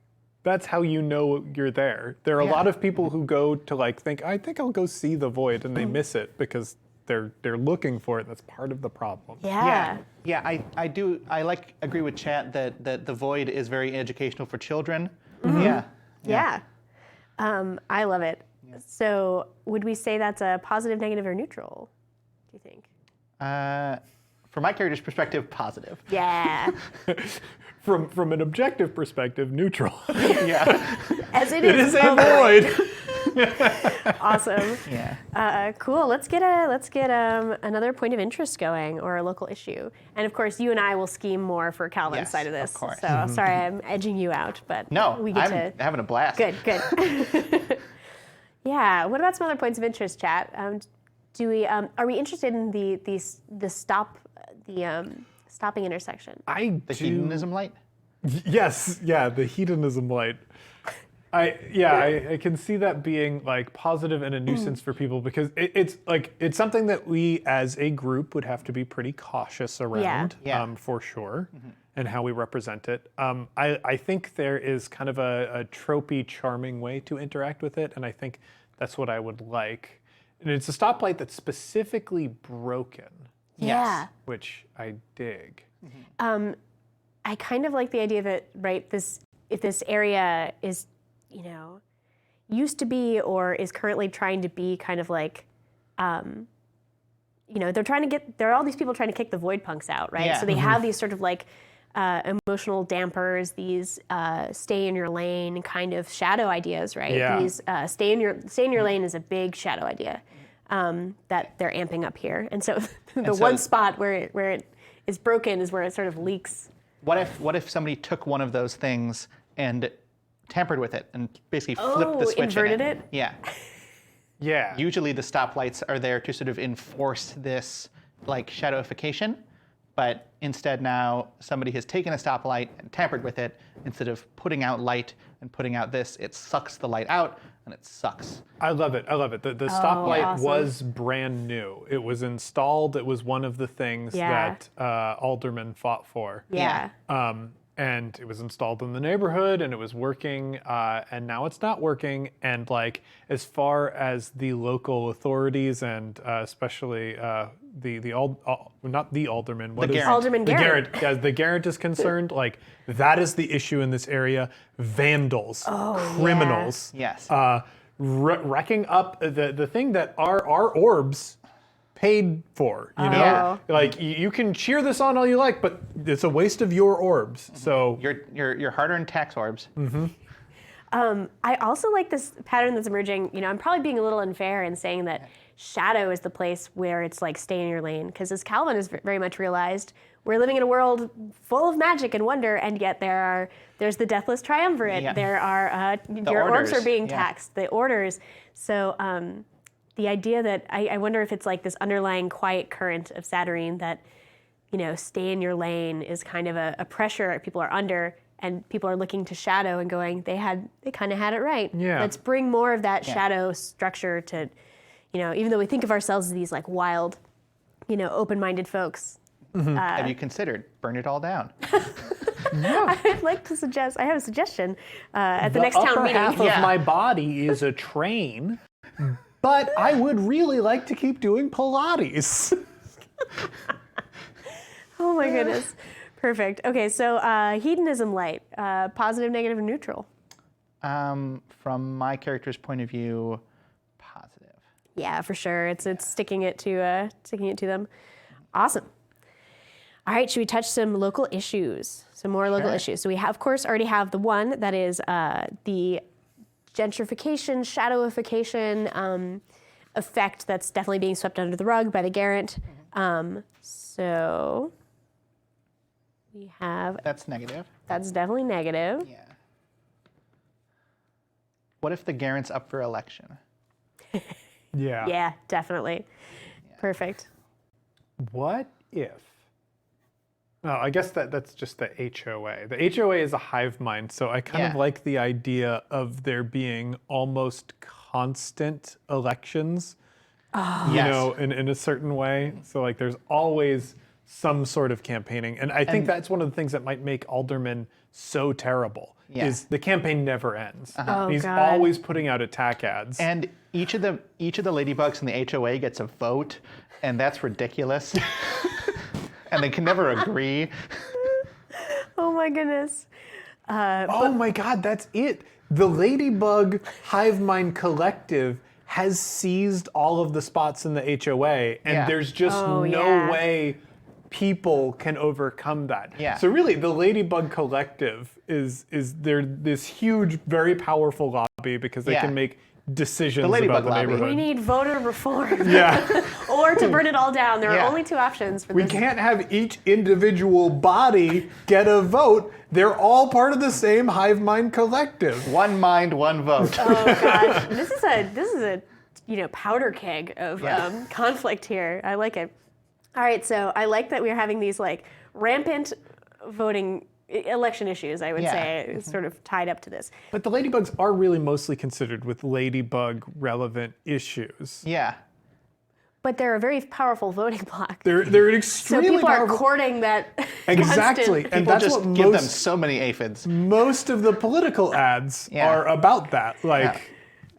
That's how you know you're there. There are a lot of people who go to like think, I think I'll go see the void, and they miss it because they're looking for it. That's part of the problem.
Yeah.
I do. I agree with Chat that the void is very educational for children.
Yeah. I love it. So would we say that's a positive, negative, or neutral, do you think?
From my character's perspective, positive.
Yeah.
From an objective perspective, neutral.
Yeah.
As it
It is a void.
Awesome.
Yeah.
Cool. Let's get another point of interest going, or a local issue. And of course, you and I will scheme more for Calvin's
Yes,
side of this.
of course.
So sorry, I'm edging you out, but
No,
we get
I'm having a blast.
Good. Yeah. What about some other points of interest, Chat? Do we are we interested in the stopping intersection?
The hedonism light?
Yes, yeah, the hedonism light. I can see that being like positive and a nuisance for people because it's something that we as a group would have to be pretty cautious around, for sure, and how we represent it. I think there is kind of a tropey, charming way to interact with it, and I think that's what I would like. And it's a stoplight that's specifically broken.
Yeah.
Which I dig.
I kind of like the idea that, right, if this area is, used to be or is currently trying to be kind of like, there are all these people trying to kick the void punks out, right?
Yeah.
So they have these sort of like emotional dampers, these stay in your lane kind of shadow ideas, right?
Yeah.
These stay in your lane is a big shadow idea that they're amping up here. And so one spot where it is broken is where it sort of leaks.
What if somebody took one of those things and tampered with it and basically flipped the switch
inverted
in
it?
Yeah.
Yeah.
Usually the stoplights are there to sort of enforce this like shadowification, but instead now somebody has taken a stoplight and tampered with it. Instead of putting out light and putting out this, it sucks the light out and it sucks.
I love it. The stoplight
awesome.
was brand new. It was installed. It was one of the things that aldermen fought for.
Yeah.
And it was installed in the neighborhood, and it was working, and now it's not working. And like, as far as the local authorities and especially not the alderman, what is
Alderman Garrett.
the Garrett? As the Garrett is concerned, like that is the issue in this area: vandals, criminals,
Yes.
wrecking up the thing that our orbs paid for,
Yeah.
Like you can cheer this on all you like, but it's a waste of your orbs. So
your hard-earned tax orbs.
I also like this pattern that's emerging. I'm probably being a little unfair in saying that shadow is the place where it's like stay in your lane, because as Calvin has very much realized, we're living in a world full of magic and wonder, and yet there's the deathless triumvirate.
Yeah.
There are your orbs are being
Yeah.
taxed. The orders. So the idea that I wonder if it's like this underlying quiet current of Saturnine that, stay in your lane is kind of a pressure people are under, and people are looking to shadow and going, they kind of had it right.
Yeah.
Let's bring more of that shadow structure to, even though we think of ourselves as these like wild, open-minded folks.
Have you considered burn it all down?
I'd like to suggest, I have a suggestion at the next town
upper
meeting.
half of my body is a train, but I would really like to keep doing Pilates.
Oh my goodness. Perfect. Okay, so hedonism light, positive, negative, and neutral.
From my character's point of view, positive.
Yeah, for sure. It's sticking it to them. Awesome. All right, should we touch some local issues? Some more local issues. So we have, of course, already have the one that is the gentrification, shadowification effect that's definitely being swept under the rug by the Garrett. So we have,
That's negative.
that's definitely negative.
Yeah. What if the Garrett's up for election?
Yeah.
Yeah, definitely. Perfect.
What if? Well, I guess that's just the HOA. The HOA is a hive mind, so I kind of
Yeah.
like the idea of there being almost constant elections,
Oh.
you know, in a certain way. So like there's always some sort of campaigning. And I think that's one of the things that might make Alderman so terrible is the campaign never ends.
Oh,
He's
God.
always putting out attack ads.
And each of the ladybugs in the HOA gets a vote, and that's ridiculous. And they can never agree.
Oh my goodness.
Oh my God, that's it. The Ladybug Hive Mind Collective has seized all of the spots in the HOA, and there's just no way people can overcome that.
Yeah.
So really, the Ladybug Collective is they're this huge, very powerful lobby because they can make decisions about
Ladybug
the
lobby.
neighborhood.
We need voter reform.
Yeah.
Or to burn it all down. There are
Yeah.
only two options for
We
this.
can't have each individual body get a vote. They're all part of the same Hive Mind Collective.
One mind, one vote.
Oh gosh, this is a powder keg of conflict here. I like it. All right, so I like that we're having these like rampant voting election issues. I would say sort of tied up to this.
But the Ladybugs are really mostly considered with Ladybug relevant issues.
Yeah.
But they're a very powerful voting bloc.
They're an
So
extremely
people are
powerful.
courting that.
Exactly,
constant-
and
People
that's
just
what
give them
most
so many aphids.
most of the political ads
Yeah.
are about. That like.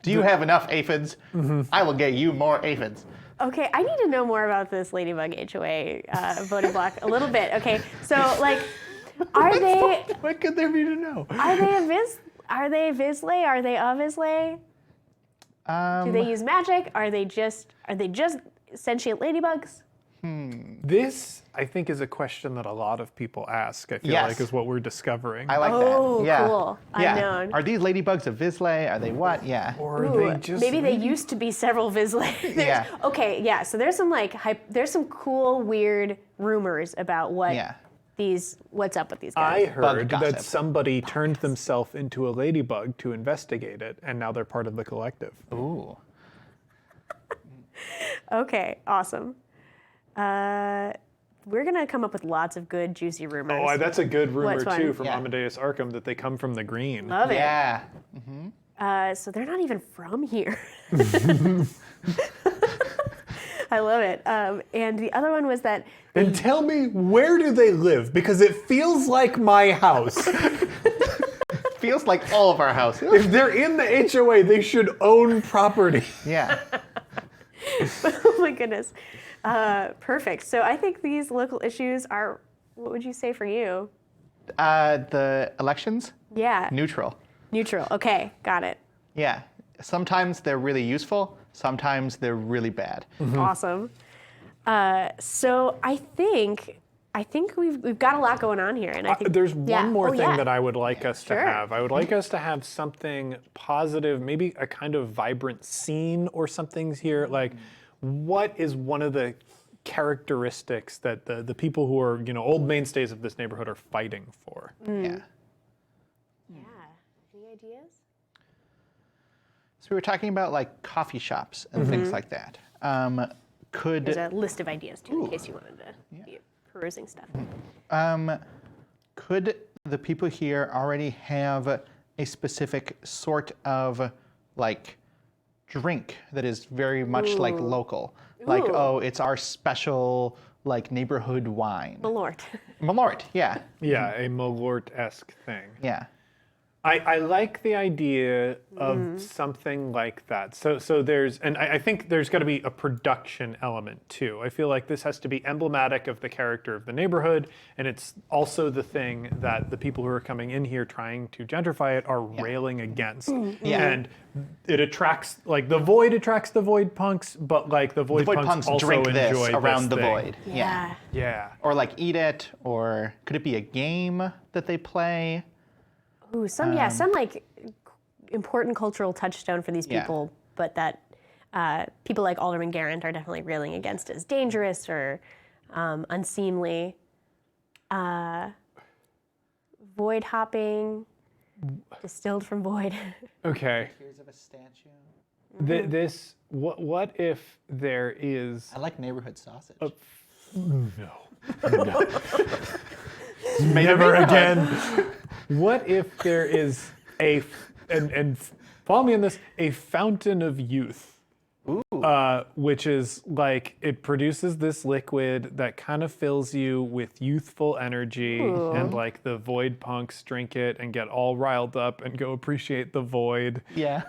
Do you have enough aphids? I will get you more aphids.
Okay, I need to know more about this Ladybug HOA voting bloc a little bit. Okay, so like, are they
What could there be to know?
Are they Vizsla? Are they of Vizsla? Do they use magic? Are they just sentient ladybugs?
This, I think, is a question that a lot of people ask. I feel
Yes.
like is what we're discovering.
I like
Oh,
that. Yeah.
cool.
Yeah.
Unknown.
Are these ladybugs of Vizsla? Are they what? Yeah.
or
Ooh,
they just
maybe they used to be several Vizsla.
Yeah.
Okay, yeah. So there's some there's some cool, weird rumors about what's up with these
I
guys.
heard
gossip.
that somebody turned themselves into a ladybug to investigate it, and now they're part of the collective.
Ooh.
Okay, awesome. We're gonna come up with lots of good, juicy rumors.
Oh, that's a good rumor
What's one?
too from
Yeah.
Amadeus Arkham that they come from the green.
Love it.
Yeah.
So they're not even from here. I love it. And the other one was that
And tell me, where do they live? Because it feels like my house.
Feels like all of our houses.
If they're in the HOA, they should own property.
Yeah.
oh my goodness. Perfect. So I think these local issues are, what would you say for you?
The elections?
Yeah.
Neutral.
Neutral. Okay, got it.
Yeah. Sometimes they're really useful. Sometimes they're really bad.
Awesome. So I think we've got a lot going on here, and I think
There's one more thing that
I
I would like us to
Sure.
have. I would like us to have something positive, maybe a kind of vibrant scene or something here. Like, what is one of the characteristics that the people who are, old mainstays of this neighborhood are fighting for?
Yeah.
Yeah. Any ideas?
So we were talking about like coffee shops and things like that. Could
There's a list of ideas too, in case you wanted to be perusing stuff.
could the people here already have a specific sort of like drink that is very much like local? Like,
Ooh.
oh, it's our special like neighborhood wine.
Malort.
Malort, yeah.
Yeah, a Malort-esque thing.
Yeah.
I like the idea of something like that. So there's, and I think there's got to be a production element too. I feel like this has to be emblematic of the character of the neighborhood, and it's also the thing that the people who are coming in here trying to gentrify it are railing against.
Yeah.
And it attracts, like the Void attracts the Void punks, but like the Void,
The Void punks
also
drink
enjoy
this around the
thing.
Void. Yeah.
Yeah.
Or like eat it, or could it be a game that they play?
Ooh, some like important cultural touchstone for these
Yeah.
people, but that people like Alderman Garrett are definitely railing against as dangerous or unseemly. Void hopping, distilled from void.
Okay.
Here's of a statue.
This, what if there is
I like neighborhood sausage.
No. Never again. What if there is and follow me on this, a fountain of youth. Which is like, it produces this liquid that kind of fills you with youthful energy, and like the void punks drink it and get all riled up and go appreciate the void.
Yeah.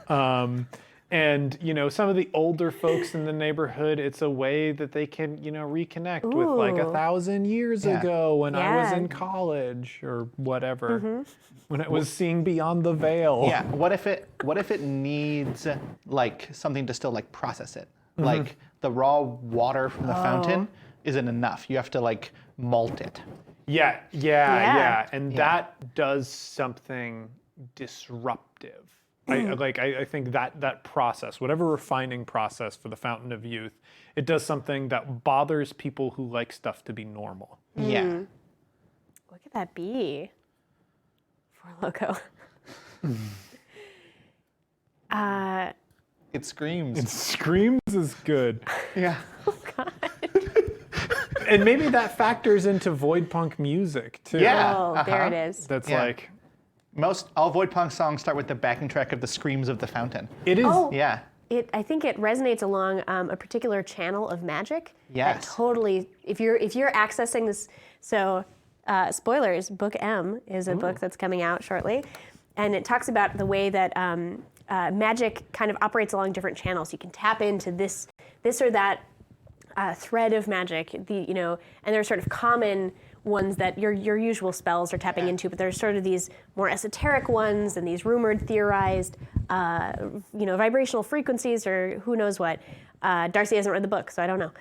And, you know, some of the older folks in the neighborhood, it's a way that they can, you know, reconnect with like 1,000 years ago when I was in college or whatever, when I was seeing beyond the veil.
Yeah. What if it needs like something to still like process it? Like the raw water from the fountain isn't enough. You have to like malt it.
Yeah. And that does something disruptive. I think that process, whatever refining process for the Fountain of Youth, it does something that bothers people who like stuff to be normal.
Yeah.
What could that be? For Loco.
It screams.
It screams is good.
Yeah.
Oh God.
And maybe that factors into void punk music too.
Yeah.
Oh, there it is.
That's
Yeah.
like,
All void punk songs start with the backing track of the screams of the fountain.
it is.
Oh.
Yeah.
I think it resonates along a particular channel of magic.
Yes.
That totally. If you're accessing this, so spoilers. Book M is a book that's coming out shortly, and it talks about the way that magic kind of operates along different channels. You can tap into this or that thread of magic. And there are sort of common ones that your usual spells are tapping into, but there's sort of these more esoteric ones and these rumored, theorized, vibrational frequencies or who knows what. Darcy hasn't read the book, so I don't know.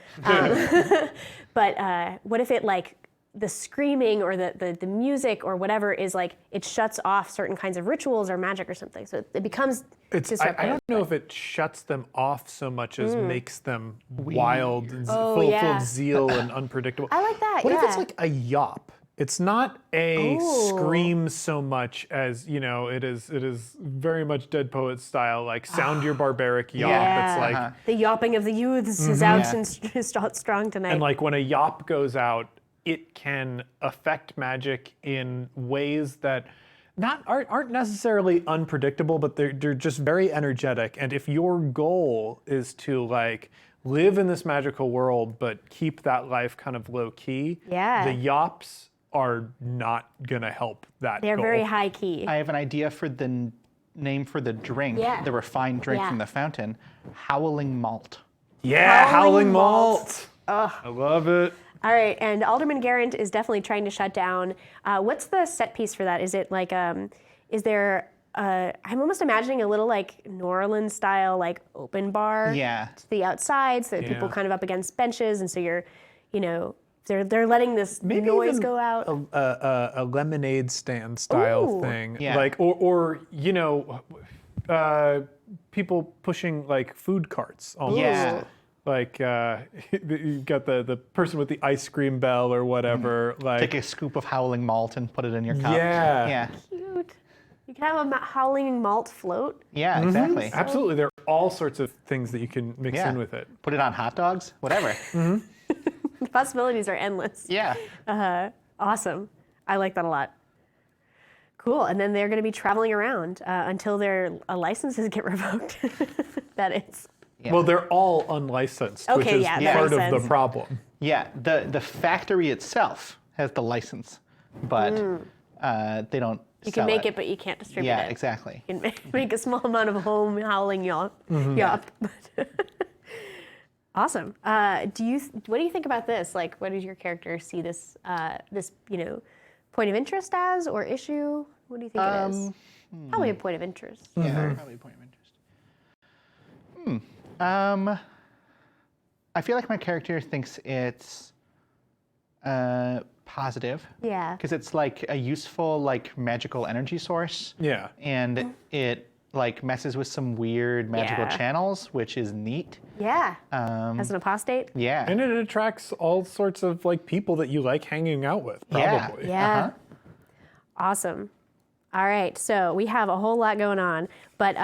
But what if it like the screaming or the music or whatever is like it shuts off certain kinds of rituals or magic or something, so it becomes disruptive.
I don't know if it shuts them off so much as makes them wild and full of zeal and unpredictable.
I like that.
What if it's like a yop? It's not a scream so much as, it is very much Dead Poet style, like sound your barbaric yop.
Yeah.
It's like
the yopping of the youths is out and strong tonight.
and like when a yop goes out, it can affect magic in ways that aren't necessarily unpredictable, but they're just very energetic. And if your goal is to like live in this magical world but keep that life kind of low key, the yops are not gonna help that
They're
goal.
very high key.
I have an idea for the name for the drink, the refined drink from the fountain, Howling Malt.
Yeah,
Howling
howling
malt.
malt. I love it.
All right, and Alderman Garant is definitely trying to shut down. What's the set piece for that? Is it like, is there, I'm almost imagining a little like New Orleans style like open bar to the outside so that people kind of up against benches, and so you're, they're letting this noise
even
go out.
A lemonade stand style thing, like or people pushing like food carts almost.
Yeah.
Like you've got the person with the ice cream bell or whatever. Like
Take a scoop of Howling Malt and put it in your cup.
Yeah.
Cute. You can have a howling malt float.
Yeah, exactly.
Absolutely, there are all sorts of things that you can mix in with it.
Put it on hot dogs, whatever.
The possibilities are endless.
Yeah.
Awesome. I like that a lot. Cool. And then they're going to be traveling around until their licenses get revoked. That is.
Yeah.
Well, they're all unlicensed, which is
that
part
makes
of
sense.
the problem.
Yeah, the factory itself has the license, but they don't
You
sell
can make it, but you can't distribute it.
Yeah, exactly.
You can make a small amount of home howling yop. Awesome. What do you think about this? Like, what does your character see this point of interest as, or issue? What do you think it is? Probably a point of interest.
Yeah, probably a point of interest. I feel like my character thinks it's positive.
Yeah.
Because it's like a useful, like magical energy source.
Yeah.
And it like messes with some weird magical channels, which is neat.
Yeah. As an apostate.
Yeah.
And it attracts all sorts of like people that you like hanging out with, probably.
Yeah. Awesome. All right, so we have a whole lot going on, but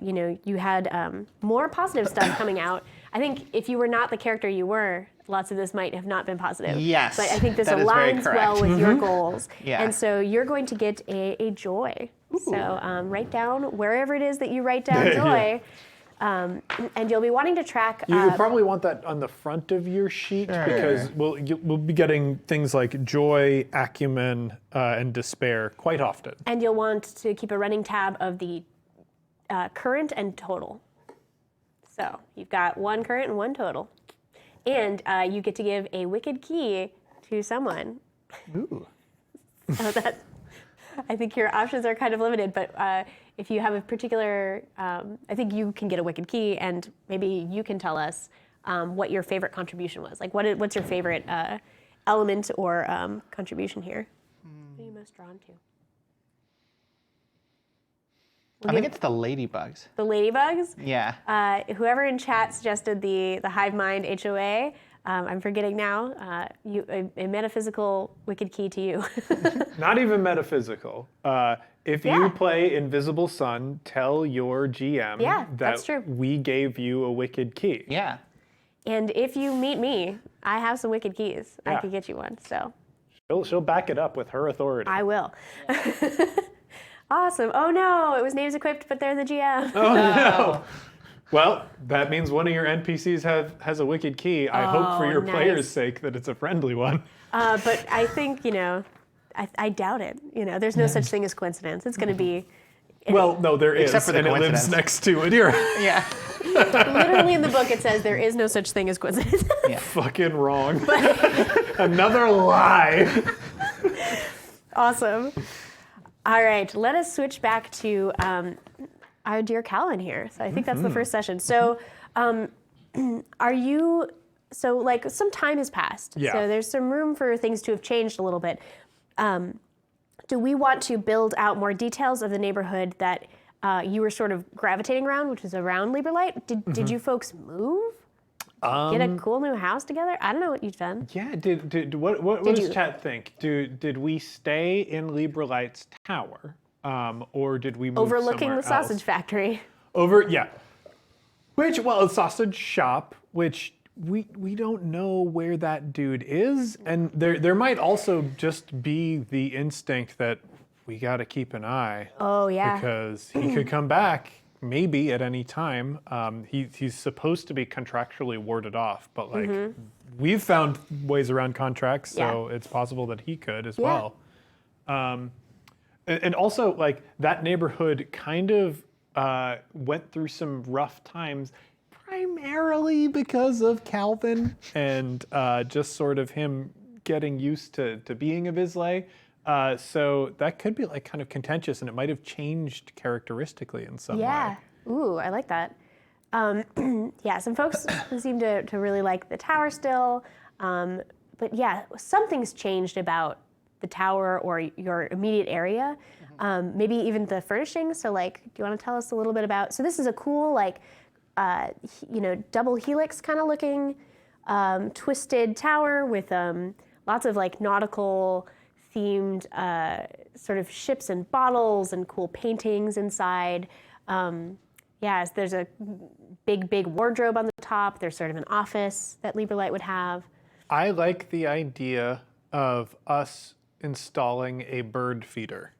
you had more positive stuff coming out. I think if you were not the character you were, lots of this might have not been positive.
Yes,
But I think this
that is very
aligns
correct.
well with your goals.
Yeah.
And so you're going to get a joy So write down wherever it is that you write down joy. And you'll be wanting to track.
You probably want that on the front of your sheet because we'll be getting things like joy, acumen, and despair quite often.
And you'll want to keep a running tab of the current and total. So you've got one current and one total. And you get to give a wicked key to someone.
Ooh.
So that, I think your options are kind of limited, but if you have a particular, I think you can get a wicked key, and maybe you can tell us what your favorite contribution was. Like, what's your favorite element or contribution here? What are you most drawn to?
I think it's the ladybugs.
The ladybugs?
Yeah.
Whoever in chat suggested the Hive Mind HOA, I'm forgetting now, a metaphysical wicked key to you.
Not even metaphysical. If you play Invisible Sun, tell your GM
that's true.
we gave you a wicked key.
Yeah.
And if you meet me, I have some wicked keys. I
Yeah.
could get you one, so.
She'll back it up with her authority.
I will. Awesome. Oh no, it was names equipped, but they're the GM.
Oh no. Well, that means one of your NPCs has a wicked key. I hope for your players' sake that it's a friendly one.
But I think, I doubt it. There's no such thing as coincidence. It's going to be...
Well, no, there is,
Except for the
and it lives
coincidence.
next to it here.
Yeah.
Literally in the book it says there is no such thing as coincidence.
Fucking wrong. Another lie.
Awesome. All right, let us switch back to our dear Calvin here. So I think that's the first session. So are you, some time has passed.
Yeah.
So there's some room for things to have changed a little bit. Do we want to build out more details of the neighborhood that you were sort of gravitating around, which is around Lieberlight? Did you folks move? Get a cool new house together? I don't know what you've done.
Yeah, what does chat think? Did we stay in Lieberlight's tower, or did we move
Overlooking
somewhere
the sausage
else?
factory.
A sausage shop, which we don't know where that dude is, and there might also just be the instinct that we got to keep an eye.
Oh yeah.
Because he could come back maybe at any time. He's supposed to be contractually warded off, but we've found ways around contracts, so it's possible that he could as well. And also, that neighborhood kind of went through some rough times, primarily because of Calvin and just sort of him getting used to being a Vizsla. So that could be kind of contentious, and it might have changed characteristically in some way.
Yeah. Ooh, I like that. Some folks seem to really like the tower still. But yeah, something's changed about the tower or your immediate area. Maybe even the furnishings. So do you want to tell us a little bit about, so this is a cool double helix kind of looking twisted tower with lots of nautical themed sort of ships and bottles and cool paintings inside. There's a big wardrobe on the top. There's sort of an office that Lieberlight would have.
I like the idea of us installing a bird feeder.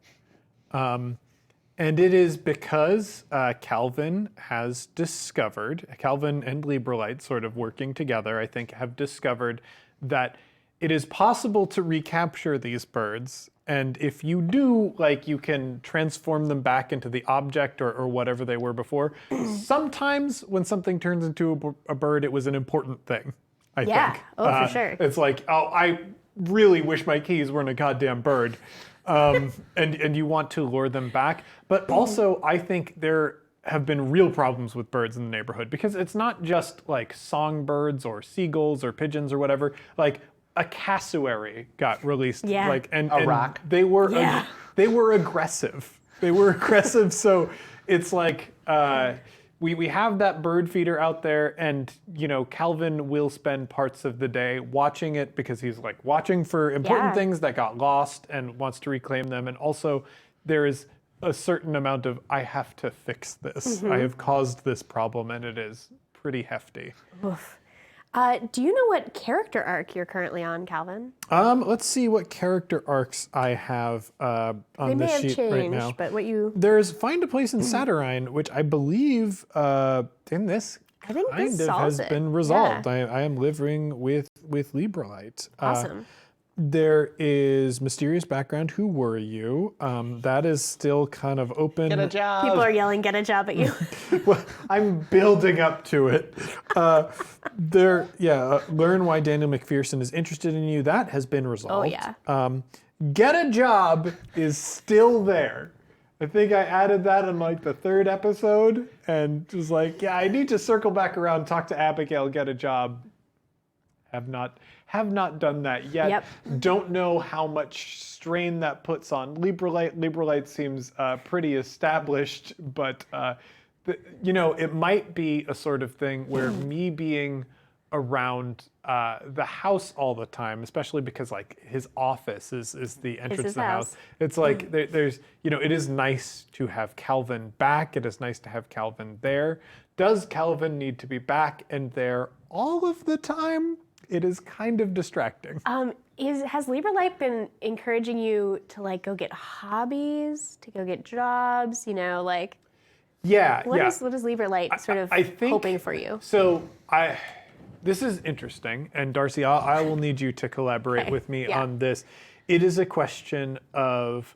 And it is because Calvin and Lieberlight sort of working together, I think, have discovered that it is possible to recapture these birds. And if you do, you can transform them back into the object or whatever they were before. Sometimes when something turns into a bird, it was an important thing, I think.
For sure.
It's I really wish my keys weren't a goddamn bird. And you want to lure them back. But also, I think there have been real problems with birds in the neighborhood, because it's not just songbirds or seagulls or pigeons or whatever. A cassowary got released. And
rock.
They were aggressive. They were aggressive. So it's we have that bird feeder out there, and Calvin will spend parts of the day watching it, because he's watching for important things that got lost and wants to reclaim them. And also there is a certain amount of, I have to fix this. I have caused this problem, and it is pretty hefty.
Oof. Do you know what character arc you're currently on, Calvin?
Let's see what character arcs I have on
They may
this
have
sheet
changed,
right now.
but what you...
There's Find a Place in Saturnine, which I believe in this
I think this
kind of
solves
has
it.
been resolved. I am living with Librelite.
Awesome.
There is Mysterious Background, Who Were You? That is still kind of open.
Get a job.
People are yelling, get a job at you.
Well, I'm building up to it. Learn why Daniel McPherson is interested in you. That has been resolved.
yeah.
Get a job is still there. I think I added that in like the 3rd episode and was like, yeah, I need to circle back around, talk to Abigail, get a job. Have not done that yet.
Yep.
Don't know how much strain that puts on Librelite. Librelite seems pretty established, but it might be a sort of thing where me being around the house all the time, especially because like his office is the entrance
his
to the house.
house.
It's like there's it is nice to have Calvin back. It is nice to have Calvin there. Does Calvin need to be back and there all of the time? It is kind of distracting.
Has Librelite been encouraging you to like go get hobbies, to go get jobs? What
Yeah.
is Librelite sort of
I think,
hoping for you?
So this is interesting, and Darcy, I will need you to collaborate
Okay,
with me
yeah.
on this. It is a question of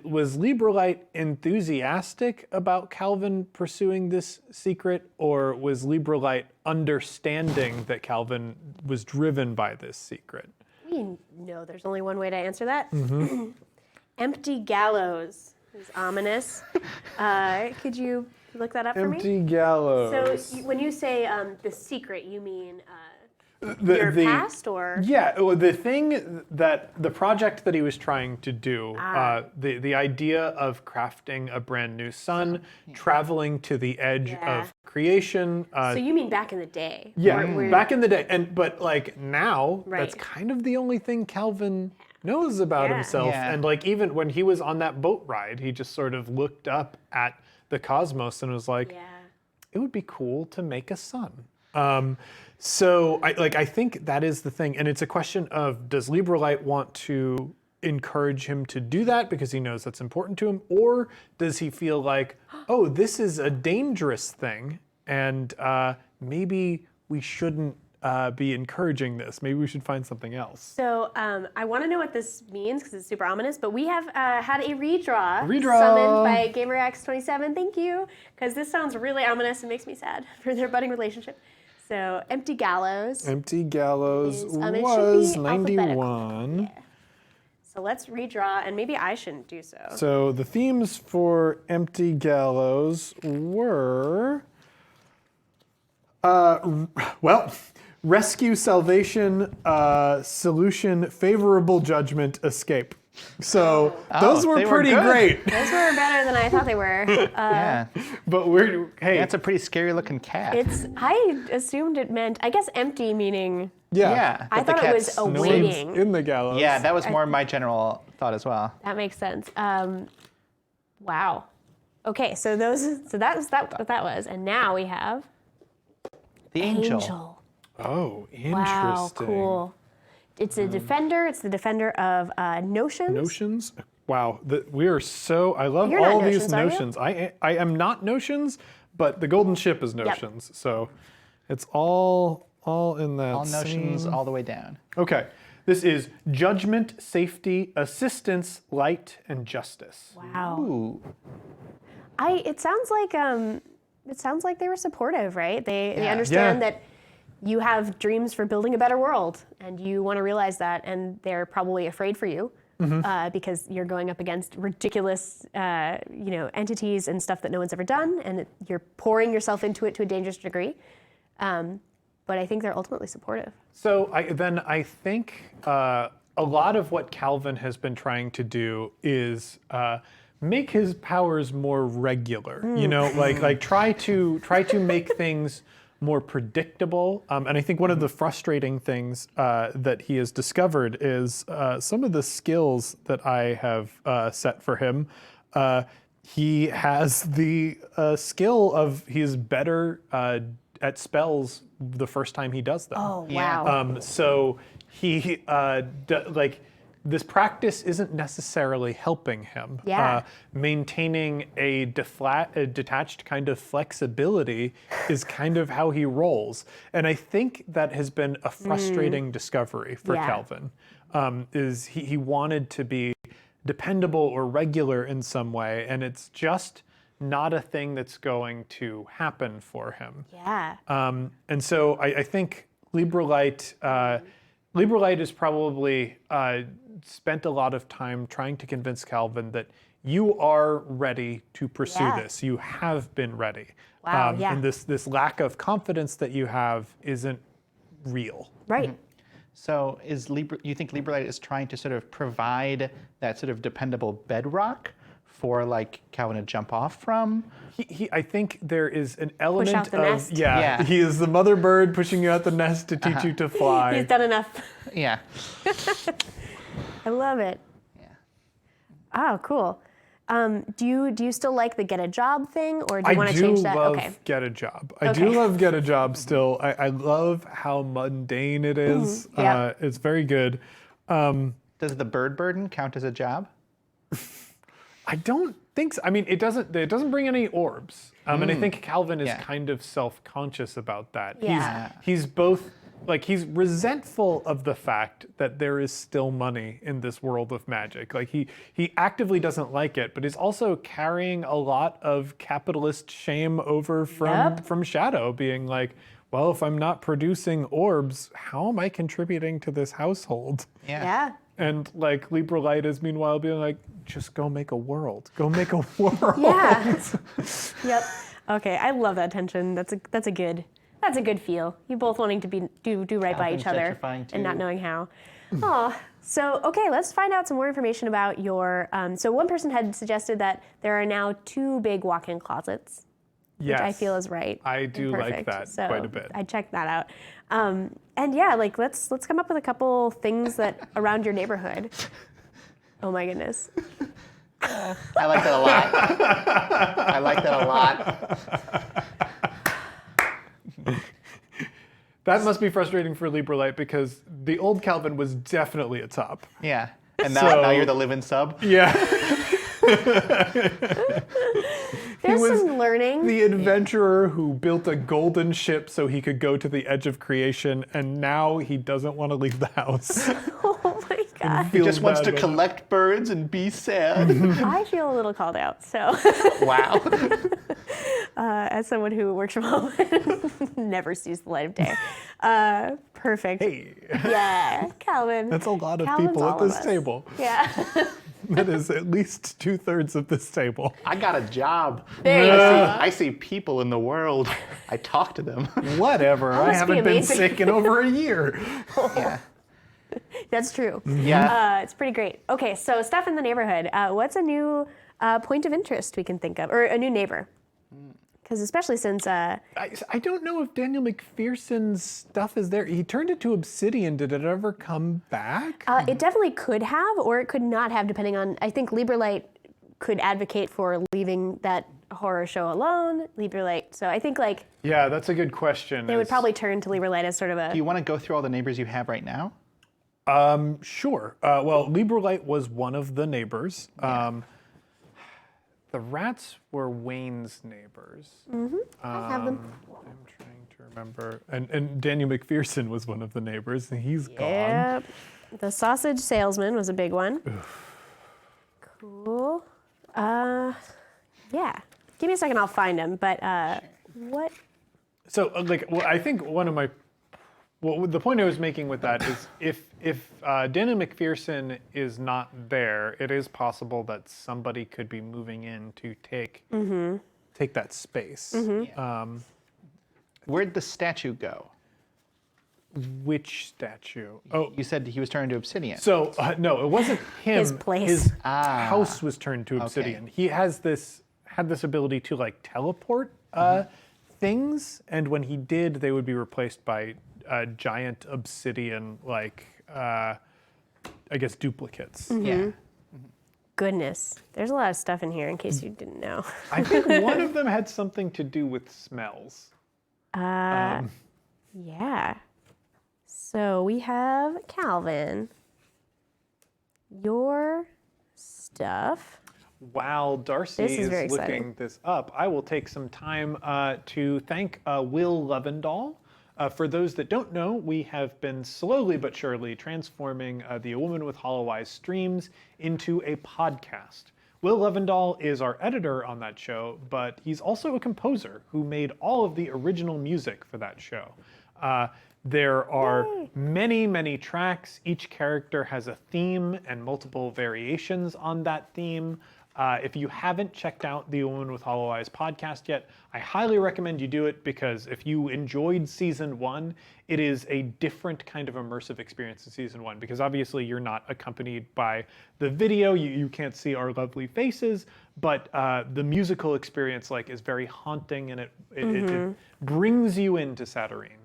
was Librelite enthusiastic about Calvin pursuing this secret, or was Librelite understanding that Calvin was driven by this secret?
There's only one way to answer that.
Mm-hmm.
Empty gallows is ominous. Could you look that up for me?
Empty gallows.
So when you say the secret, you mean
The-
your
the-
past or?
Yeah, well, the project that he was trying to do, the idea of crafting a brand new sun, traveling to the edge
Yeah.
of creation.
So you mean back in the day?
Yeah,
where-
back in the day, but like now, that's
Right.
kind of the only thing Calvin knows about
Yeah.
himself.
Yeah.
And like even when he was on that boat ride, he just sort of looked up at the cosmos and was like,
Yeah.
it would be cool to make a sun. So I think that is the thing, and it's a question of, does Librelite want to encourage him to do that because he knows that's important to him, or does he feel like, oh, this is a dangerous thing, and maybe we shouldn't be encouraging this. Maybe we should find something else.
So I want to know what this means because it's super ominous, but we have had a redraw,
Redraw.
summoned by GamerX27. Thank you, because this sounds really ominous and makes me sad for their budding relationship. So Empty Gallows.
Empty Gallows
It should be
was
alphabetical.
91.
Yeah. So let's redraw, and maybe I shouldn't do so.
So the themes for Empty Gallows were, rescue, salvation, solution, favorable judgment, escape. So those were
they were
pretty
good.
great.
Those were better than I thought they were.
Yeah.
But hey,
That's a pretty scary looking cat.
I assumed it meant, I guess empty meaning,
yeah.
I
but the
thought it was
cat's-
No one's
awaiting.
in the gallows.
Yeah, that was more my general thought as well.
That makes sense. Wow. Okay, so that was what that was. And now we have
The angel.
Angel.
Oh, interesting.
Wow, cool. It's a defender. It's the defender of notions.
Notions. Wow, we are so. I love
You're not
all these
Notions, are you?
notions. I am not notions, but the golden ship is notions. So it's all in that.
All notions
same-
all the way down.
Okay, this is judgment, safety, assistance, light, and justice.
Wow.
Ooh.
It sounds like they were supportive, right? They
Yeah.
understand
Yeah.
that you have dreams for building a better world, and you want to realize that, and they're probably afraid for you because you're going up against ridiculous, entities and stuff that no one's ever done, and you're pouring yourself into it to a dangerous degree. But I think they're ultimately supportive.
So I think a lot of what Calvin has been trying to do is make his powers more regular. Like try to make things more predictable. And I think one of the frustrating things that he has discovered is some of the skills that I have set for him. He has the skill of he's better at spells the first time he does them.
Oh,
Yeah.
wow.
So he this practice isn't necessarily helping him.
Yeah.
Maintaining a detached kind of flexibility is kind of how he rolls, and I think that has been a frustrating discovery for
Yeah.
Calvin. Is he wanted to be dependable or regular in some way, and it's just not a thing that's going to happen for him.
Yeah.
And so I think Librelite has probably spent a lot of time trying to convince Calvin that you are ready to pursue
Yeah.
this. You have been ready.
Wow, yeah.
And this lack of confidence that you have isn't real.
Right.
So you think Librelite is trying to sort of provide that sort of dependable bedrock for like Calvin to jump off from?
I think there is an element
out the
of
nest.
Yeah.
he is the mother bird pushing you out the nest to teach you to fly.
He's done enough.
Yeah.
I love it.
Yeah.
Oh, cool. Do you still like the get a job thing, or do you
I
want to
do
change that?
love
Okay.
get a job. I do
Okay.
love get a job still. I love how mundane it is.
Yeah.
It's very good.
Does the bird burden count as a job?
I don't think so. I mean, it doesn't bring any orbs. And I think Calvin is
Yeah.
kind of self-conscious about that.
Yeah.
He's both like he's resentful of the fact that there is still money in this world of magic. Like he actively doesn't like it, but he's also carrying a lot of capitalist shame over from Shadow, being like, well, if I'm not producing orbs, how am I contributing to this household?
Yeah.
And like Librelite is meanwhile being like, just go make a world. Go make a world.
Yeah. Yep. Okay. I love that tension. That's a good feel. You both wanting to do right by
Calvin's
each other
gentrifying
and not
too.
knowing how. Oh, so okay, let's find out some more information about your. So one person had suggested that there are now 2 big walk-in closets,
Yes.
which I feel is right.
I
and
do like
perfect.
that
So
quite a bit.
I checked that out. And yeah, like let's come up with a couple things that around your neighborhood. Oh my goodness.
I like that a lot. I like that a lot.
That must be frustrating for Librelite because the old Calvin was definitely a top.
Yeah. And now
So-
you're the live-in sub?
Yeah.
There's
was
some learning.
The adventurer who built a golden ship so he could go to the edge of creation, and now he doesn't want to leave the house.
Oh my god.
He just wants to collect birds and be sad.
I feel a little called out. So
Wow.
as someone who works from home, never sees the light of day. Perfect.
Hey,
Yeah, Calvin.
that's a lot of
Calvin's
people at
all of
this
us.
table.
Yeah.
That is at least 2/3 of this table.
I got a job.
There you go.
I see people in the world. I talk to them.
Whatever. I
must be
haven't been
amazing.
sick in over a year.
Yeah.
That's true.
Yeah.
It's pretty great. Okay, so stuff in the neighborhood. What's a new point of interest we can think of, or a new neighbor? Because especially since
I don't know if Daniel McPherson's stuff is there. He turned it to obsidian. Did it ever come back?
it definitely could have, or it could not have, depending on. I think Librelite could advocate for leaving that horror show alone. Librelite. So I think like
Yeah, that's a good question.
they would probably turn to Librelite as sort of a.
Do you want to go through all the neighbors you have right now?
Sure. Well, Librelite was one of the neighbors. The rats were Wayne's neighbors.
I have them.
I'm trying to remember. And Daniel McPherson was one of the neighbors, and he's gone.
Yep. The sausage salesman was a big one. Cool. Yeah. Give me a second, I'll find him. But what?
So, I think one of my, the point I was making with that is if Daniel McPherson is not there, it is possible that somebody could be moving in to take that space.
Where'd the statue go?
Which statue? Oh,
You said he was turned to obsidian.
so no, it wasn't him.
His place.
His house was turned to
Okay.
obsidian. He had this ability to like teleport things, and when he did, they would be replaced by giant obsidian I guess duplicates.
Yeah.
Goodness. There's a lot of stuff in here in case you didn't know.
I think one of them had something to do with smells.
Yeah. So we have Calvin. Your stuff.
While Darcy
This is very
is looking
exciting.
this up, I will take some time to thank Will Lovendahl. For those that don't know, we have been slowly but surely transforming the A Woman with Hollow Eyes streams into a podcast. Will Lovendahl is our editor on that show, but he's also a composer who made all of the original music for that show. There are many, many tracks. Each character has a theme and multiple variations on that theme. If you haven't checked out the Woman with Hollow Eyes podcast yet, I highly recommend you do it because if you enjoyed season 1, it is a different kind of immersive experience in season 1 because obviously you're not accompanied by the video, you can't see our lovely faces, but the musical experience is very haunting and it brings you into Saturnine.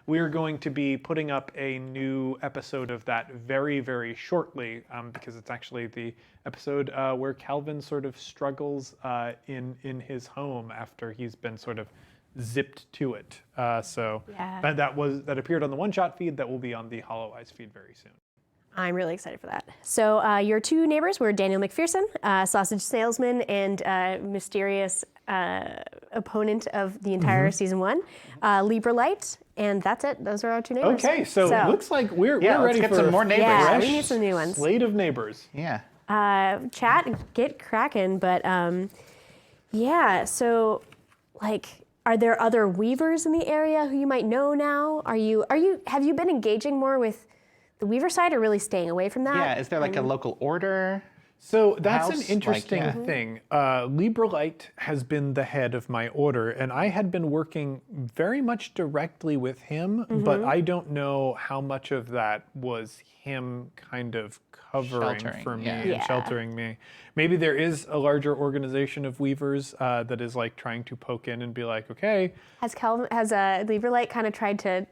We are going to be putting up a new episode of that very, very shortly because it's actually the episode where Calvin sort of struggles in his home after he's been sort of zipped to it. That appeared on the One Shot feed. That will be on the Hollow Eyes feed very soon.
I'm really excited for that. So your two neighbors were Daniel McPherson, sausage salesman and mysterious opponent of the entire season 1, Libra Light, and that's it. Those are our two neighbors.
Okay, so it looks like we're
let's
ready
get
for
some more neighbors.
Yeah, we need some new ones.
slate of neighbors.
Yeah.
Chat, get cracking, but yeah. So, are there other weavers in the area who you might know now? Have you been engaging more with the weaver side, or really staying away from that?
Yeah, is there a local order?
So that's
House,
an interesting thing. Libra Light has been the head of my order, and I had been working very much directly with him, but I don't know how much of that was him kind of covering for me and sheltering me. Maybe there is a larger organization of weavers that is trying to poke in and be like, okay.
Has Libra Light kind of tried to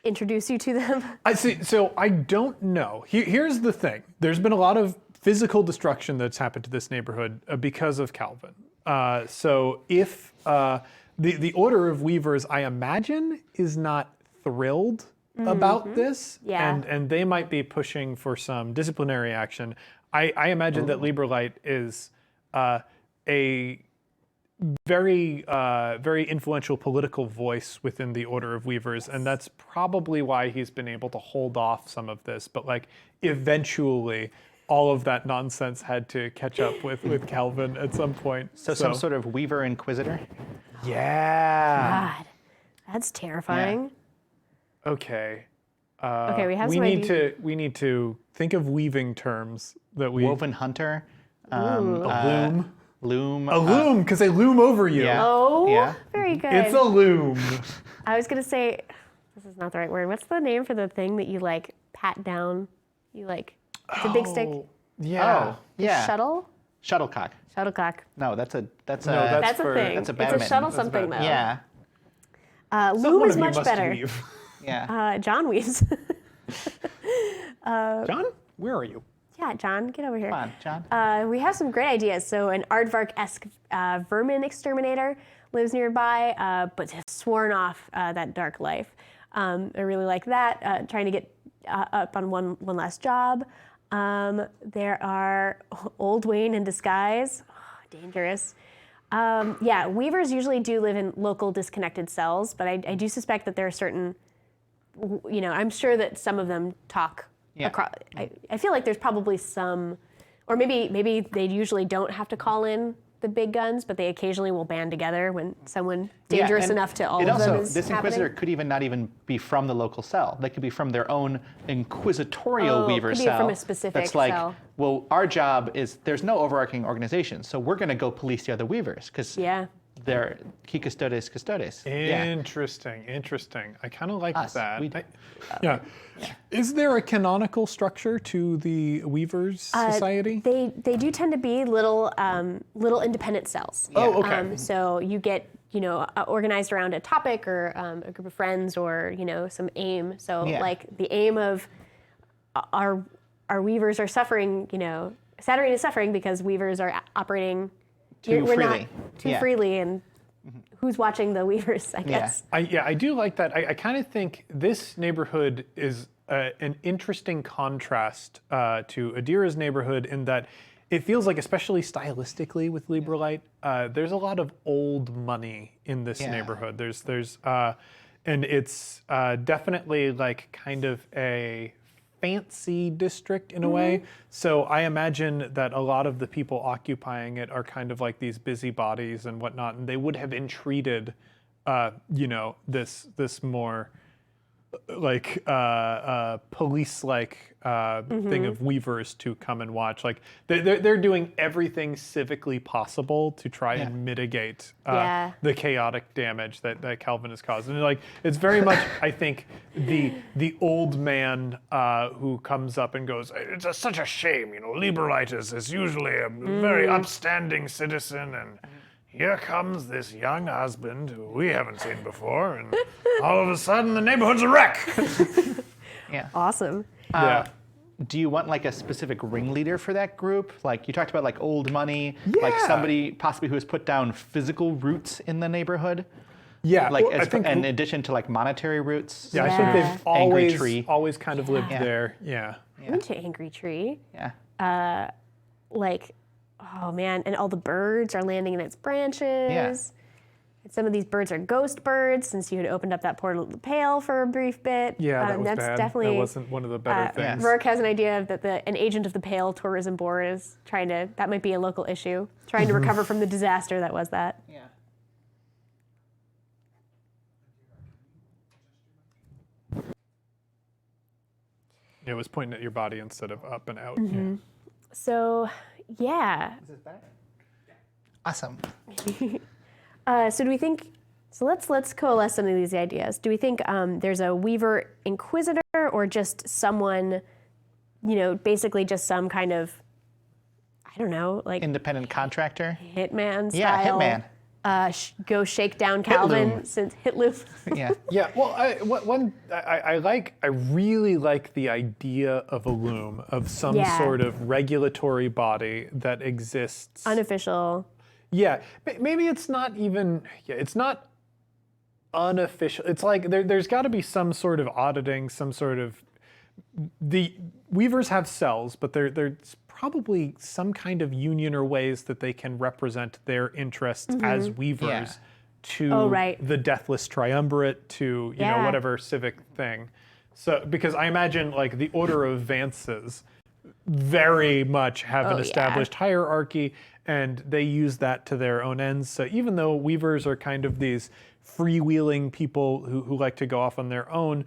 introduce you to them?
I see. So I don't know. Here's the thing. There's been a lot of physical destruction that's happened to this neighborhood because of Calvin. So if the Order of Weavers, I imagine, is not thrilled about this, and they might be pushing for some disciplinary action. I imagine that Libra Light is a very, very influential political voice within the Order of Weavers, and that's probably why he's been able to hold off some of this. But eventually, all of that nonsense had to catch up with Calvin at some point.
So some sort of Weaver Inquisitor?
Yeah.
God, that's terrifying.
Okay.
Okay, we have
we
some
need
ideas.
to we need to think of weaving terms that we
Woven Hunter?
a loom.
Loom?
A loom, because they loom over you.
Yeah.
Oh,
Yeah.
very good.
It's a loom.
I was gonna say, this is not the right word. What's the name for the thing that you pat down? It's a big stick.
Yeah.
Oh, yeah.
Shuttle?
Shuttlecock.
Shuttlecock.
No, that's a
that's
That's a
for-
thing.
that's a
It's
badminton.
a shuttle
That's
something though.
Yeah.
Loom
One
is
of you
much
must
better.
weave.
Yeah.
John weaves.
John, where are you?
Yeah, John, get over here.
Come on, John.
We have some great ideas. So an aardvark-esque vermin exterminator lives nearby, but has sworn off that dark life. I really like that. Trying to get up on one last job. There are Old Wayne in disguise. Oh, dangerous. Yeah, weavers usually do live in local disconnected cells, but I do suspect that there are certain, I'm sure that some of them talk across. I feel like there's probably some, or maybe they usually don't have to call in the big guns, but they occasionally will band together when someone dangerous
and
enough to all
it
of them
also,
is
this
happening.
Inquisitor could not even be from the local cell. They could be from their own inquisitorial Weaver
could be
cell.
from a specific
that's like,
cell.
well, our job is, there's no overarching organization, so we're going to go police the other Weavers, because they're qui custodes custodes.
Interesting. I kind of like
Us.
that.
We-
Yeah. Is there a canonical structure to the Weavers Society?
They do tend to be little independent cells.
Oh, okay.
So you get organized around a topic or a group of friends or some aim. So the aim of our weavers are suffering. Saturnine is suffering because weavers are operating
Too freely.
freely and who's watching the weavers, I guess.
I do like that. I kind of think this neighborhood is an interesting contrast to Adira's neighborhood in that it feels like, especially stylistically with Librelite, there's a lot of old money in this neighborhood. There's and it's definitely like kind of a fancy district in a way. So I imagine that a lot of the people occupying it are kind of like these busybodies and whatnot, and they would have entreated, this more like police-like thing of weavers to come and watch. Like they're doing everything civically possible to try and mitigate the chaotic damage that Calvin has caused. And like it's very much, I think, the old man who comes up and goes, "It's such a shame, Librelite is usually a very upstanding citizen, and here comes this young husband who we haven't seen before, and all of a sudden the neighborhood's a wreck."
Awesome.
Do you want like a specific ringleader for that group? Like you talked about like old money, like somebody possibly who has put down physical roots in the neighborhood.
Yeah,
Like
I think
in addition to like monetary roots.
I think they've
Angry Tree.
always kind of lived there. Yeah.
I'm into Angry Tree.
Yeah.
Oh man, and all the birds are landing in its branches. And some of these birds are ghost birds, since you had opened up that portal to the Pale for a brief bit.
Yeah, that was
that's
bad.
Definitely,
that wasn't one of the better things.
Rourke has an idea that an agent of the Pale tourism board is that might be a local issue, trying to recover from the disaster that was that.
Yeah.
It was pointing at your body instead of up and out.
So, yeah.
Is this better? Awesome.
So do we think? So let's coalesce some of these ideas. Do we think there's a Weaver Inquisitor, or just someone, basically just some kind of, I don't know, like
Independent contractor.
hitman style?
Yeah, hitman.
Go shake down Calvin since Hitloop.
Yeah.
Yeah, well, I really like the idea of a loom, of some sort of regulatory body that exists.
Unofficial.
Yeah, maybe it's not even, it's not unofficial. It's like there's got to be some sort of auditing, some sort of, the Weavers have cells, but there's probably some kind of union or ways that they can represent their interests as Weavers to the Deathless Triumvirate, to whatever civic thing. So because I imagine like the Order of Vances very much have an established hierarchy, and they use that to their own ends. So even though Weavers are kind of these freewheeling people who like to go off on their own,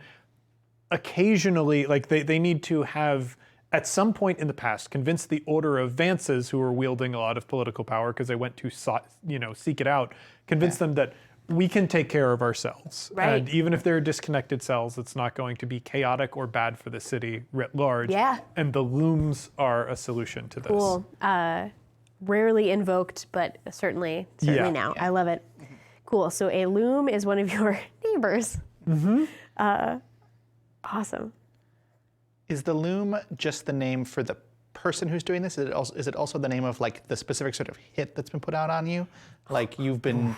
occasionally, like they need to have, at some point in the past, convinced the Order of Vances, who were wielding a lot of political power because they went to seek it out, convince them that we can take care of ourselves.
Right.
And even if they're disconnected cells, it's not going to be chaotic or bad for the city writ large.
Yeah.
And the looms are a solution to this.
Cool. Rarely invoked, but certainly now. I love it. Cool. So a loom is one of your neighbors. Awesome.
Is the loom just the name for the person who's doing this? Is it also the name of like the specific sort of hit that's been put out on you? Like you've been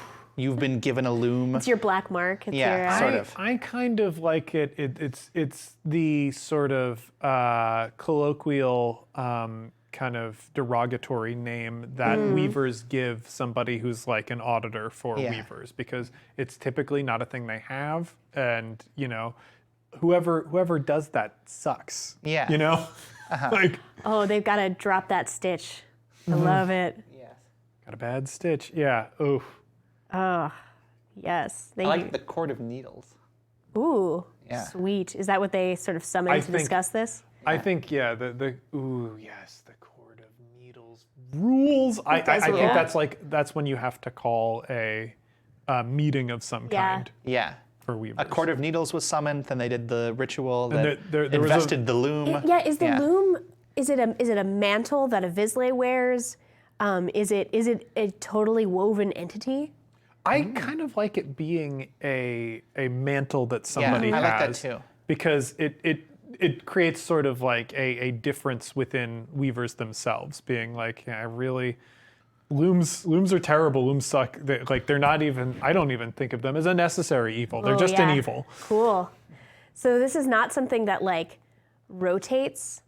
given a loom.
It's your black mark. It's
Yeah,
your,
sort of.
I kind of like it. It's the sort of colloquial kind of derogatory name that Weavers give somebody who's like an auditor for Weavers, because it's typically not a thing they have, and whoever does that sucks.
Yeah.
Like,
oh, they've got to drop that stitch. I love it.
Yes.
got a bad stitch. Yeah. Oof.
Oh, yes.
I like the Court of Needles.
Ooh,
Yeah.
sweet. Is that what they sort of summoned to discuss this?
I think, the Court of Needles rules. I think that's when you have to call a meeting of some kind
Yeah.
for Weavers.
A Court of Needles was summoned, then they did the ritual
And
that
there was
invested the loom.
Is the loom, is it a mantle that a Vizsla wears? Is it a totally woven entity?
I kind of like it being a mantle that somebody
I
has.
like that too.
Because it creates sort of like a difference within Weavers themselves, being like, I really looms are terrible. Looms suck. They're not even. I don't even think of them as a necessary evil. They're just an evil.
Cool. So this is not something that like rotates.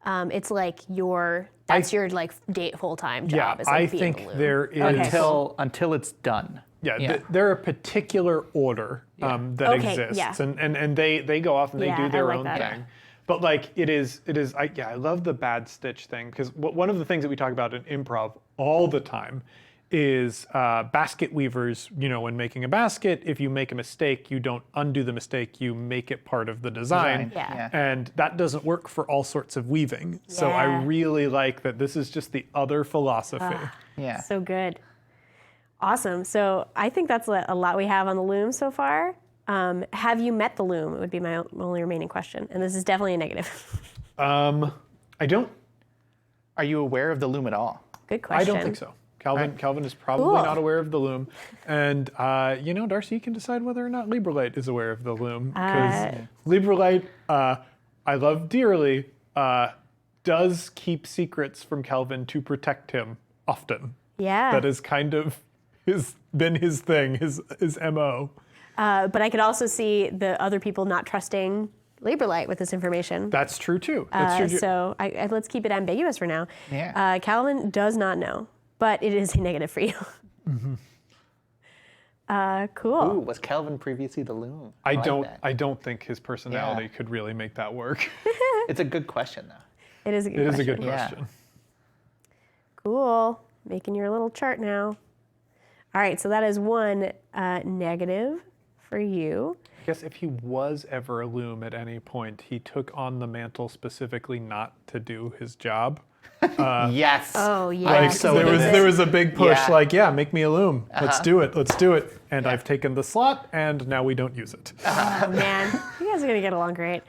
It's like your like full time job. Is like
I
being
think
a loom.
there is
Until it's done.
They're a particular order that exists, and they go off and they do their own thing.
Yeah.
But like it is. I love the bad stitch thing because one of the things that we talk about in improv all the time is basket weavers. You know, when making a basket, if you make a mistake, you don't undo the mistake. You make it part of the design. And that doesn't work for all sorts of weaving. So I really like that this is just the other philosophy.
So good. Awesome. So I think that's a lot we have on the loom so far. Have you met the loom? It would be my only remaining question. And this is definitely a negative.
I don't.
Are you aware of the loom at all?
Good question.
I don't think so. Calvin is probably not aware of the loom. And, Darcy, you can decide whether or not Librelite is aware of the loom. Because Librelite, I love dearly, does keep secrets from Calvin to protect him often.
Yeah.
That is kind of been his thing, his MO.
But I could also see the other people not trusting Librelite with this information.
That's true, too.
So let's keep it ambiguous for now.
Yeah.
Calvin does not know, but it is a negative for you. Cool.
Ooh, was Calvin previously the loom?
I don't think his personality could really make that work.
It's a good question, though.
It is a good question.
It is a good question.
Cool. Making your little chart now. All right, so that is one negative for you.
I guess if he was ever a loom at any point, he took on the mantle specifically not to do his job.
Yes.
Oh, yeah.
Like, there was a big push, make me a loom. Let's do it. And I've taken the slot, and now we don't use it.
Oh, man. You guys are going to get along great.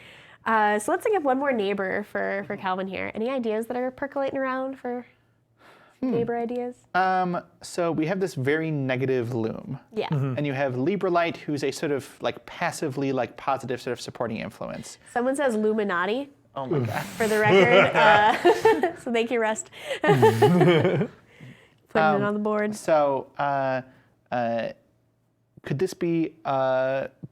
So let's think of one more neighbor for Calvin here. Any ideas that are percolating around for neighbor ideas?
So we have this very negative loom.
Yeah.
And you have Librelite, who's a sort of like passively like positive sort of supporting influence.
Someone says Luminati.
Oh my God.
For the record. So thank you, Rust. Putting it on the board.
So could this be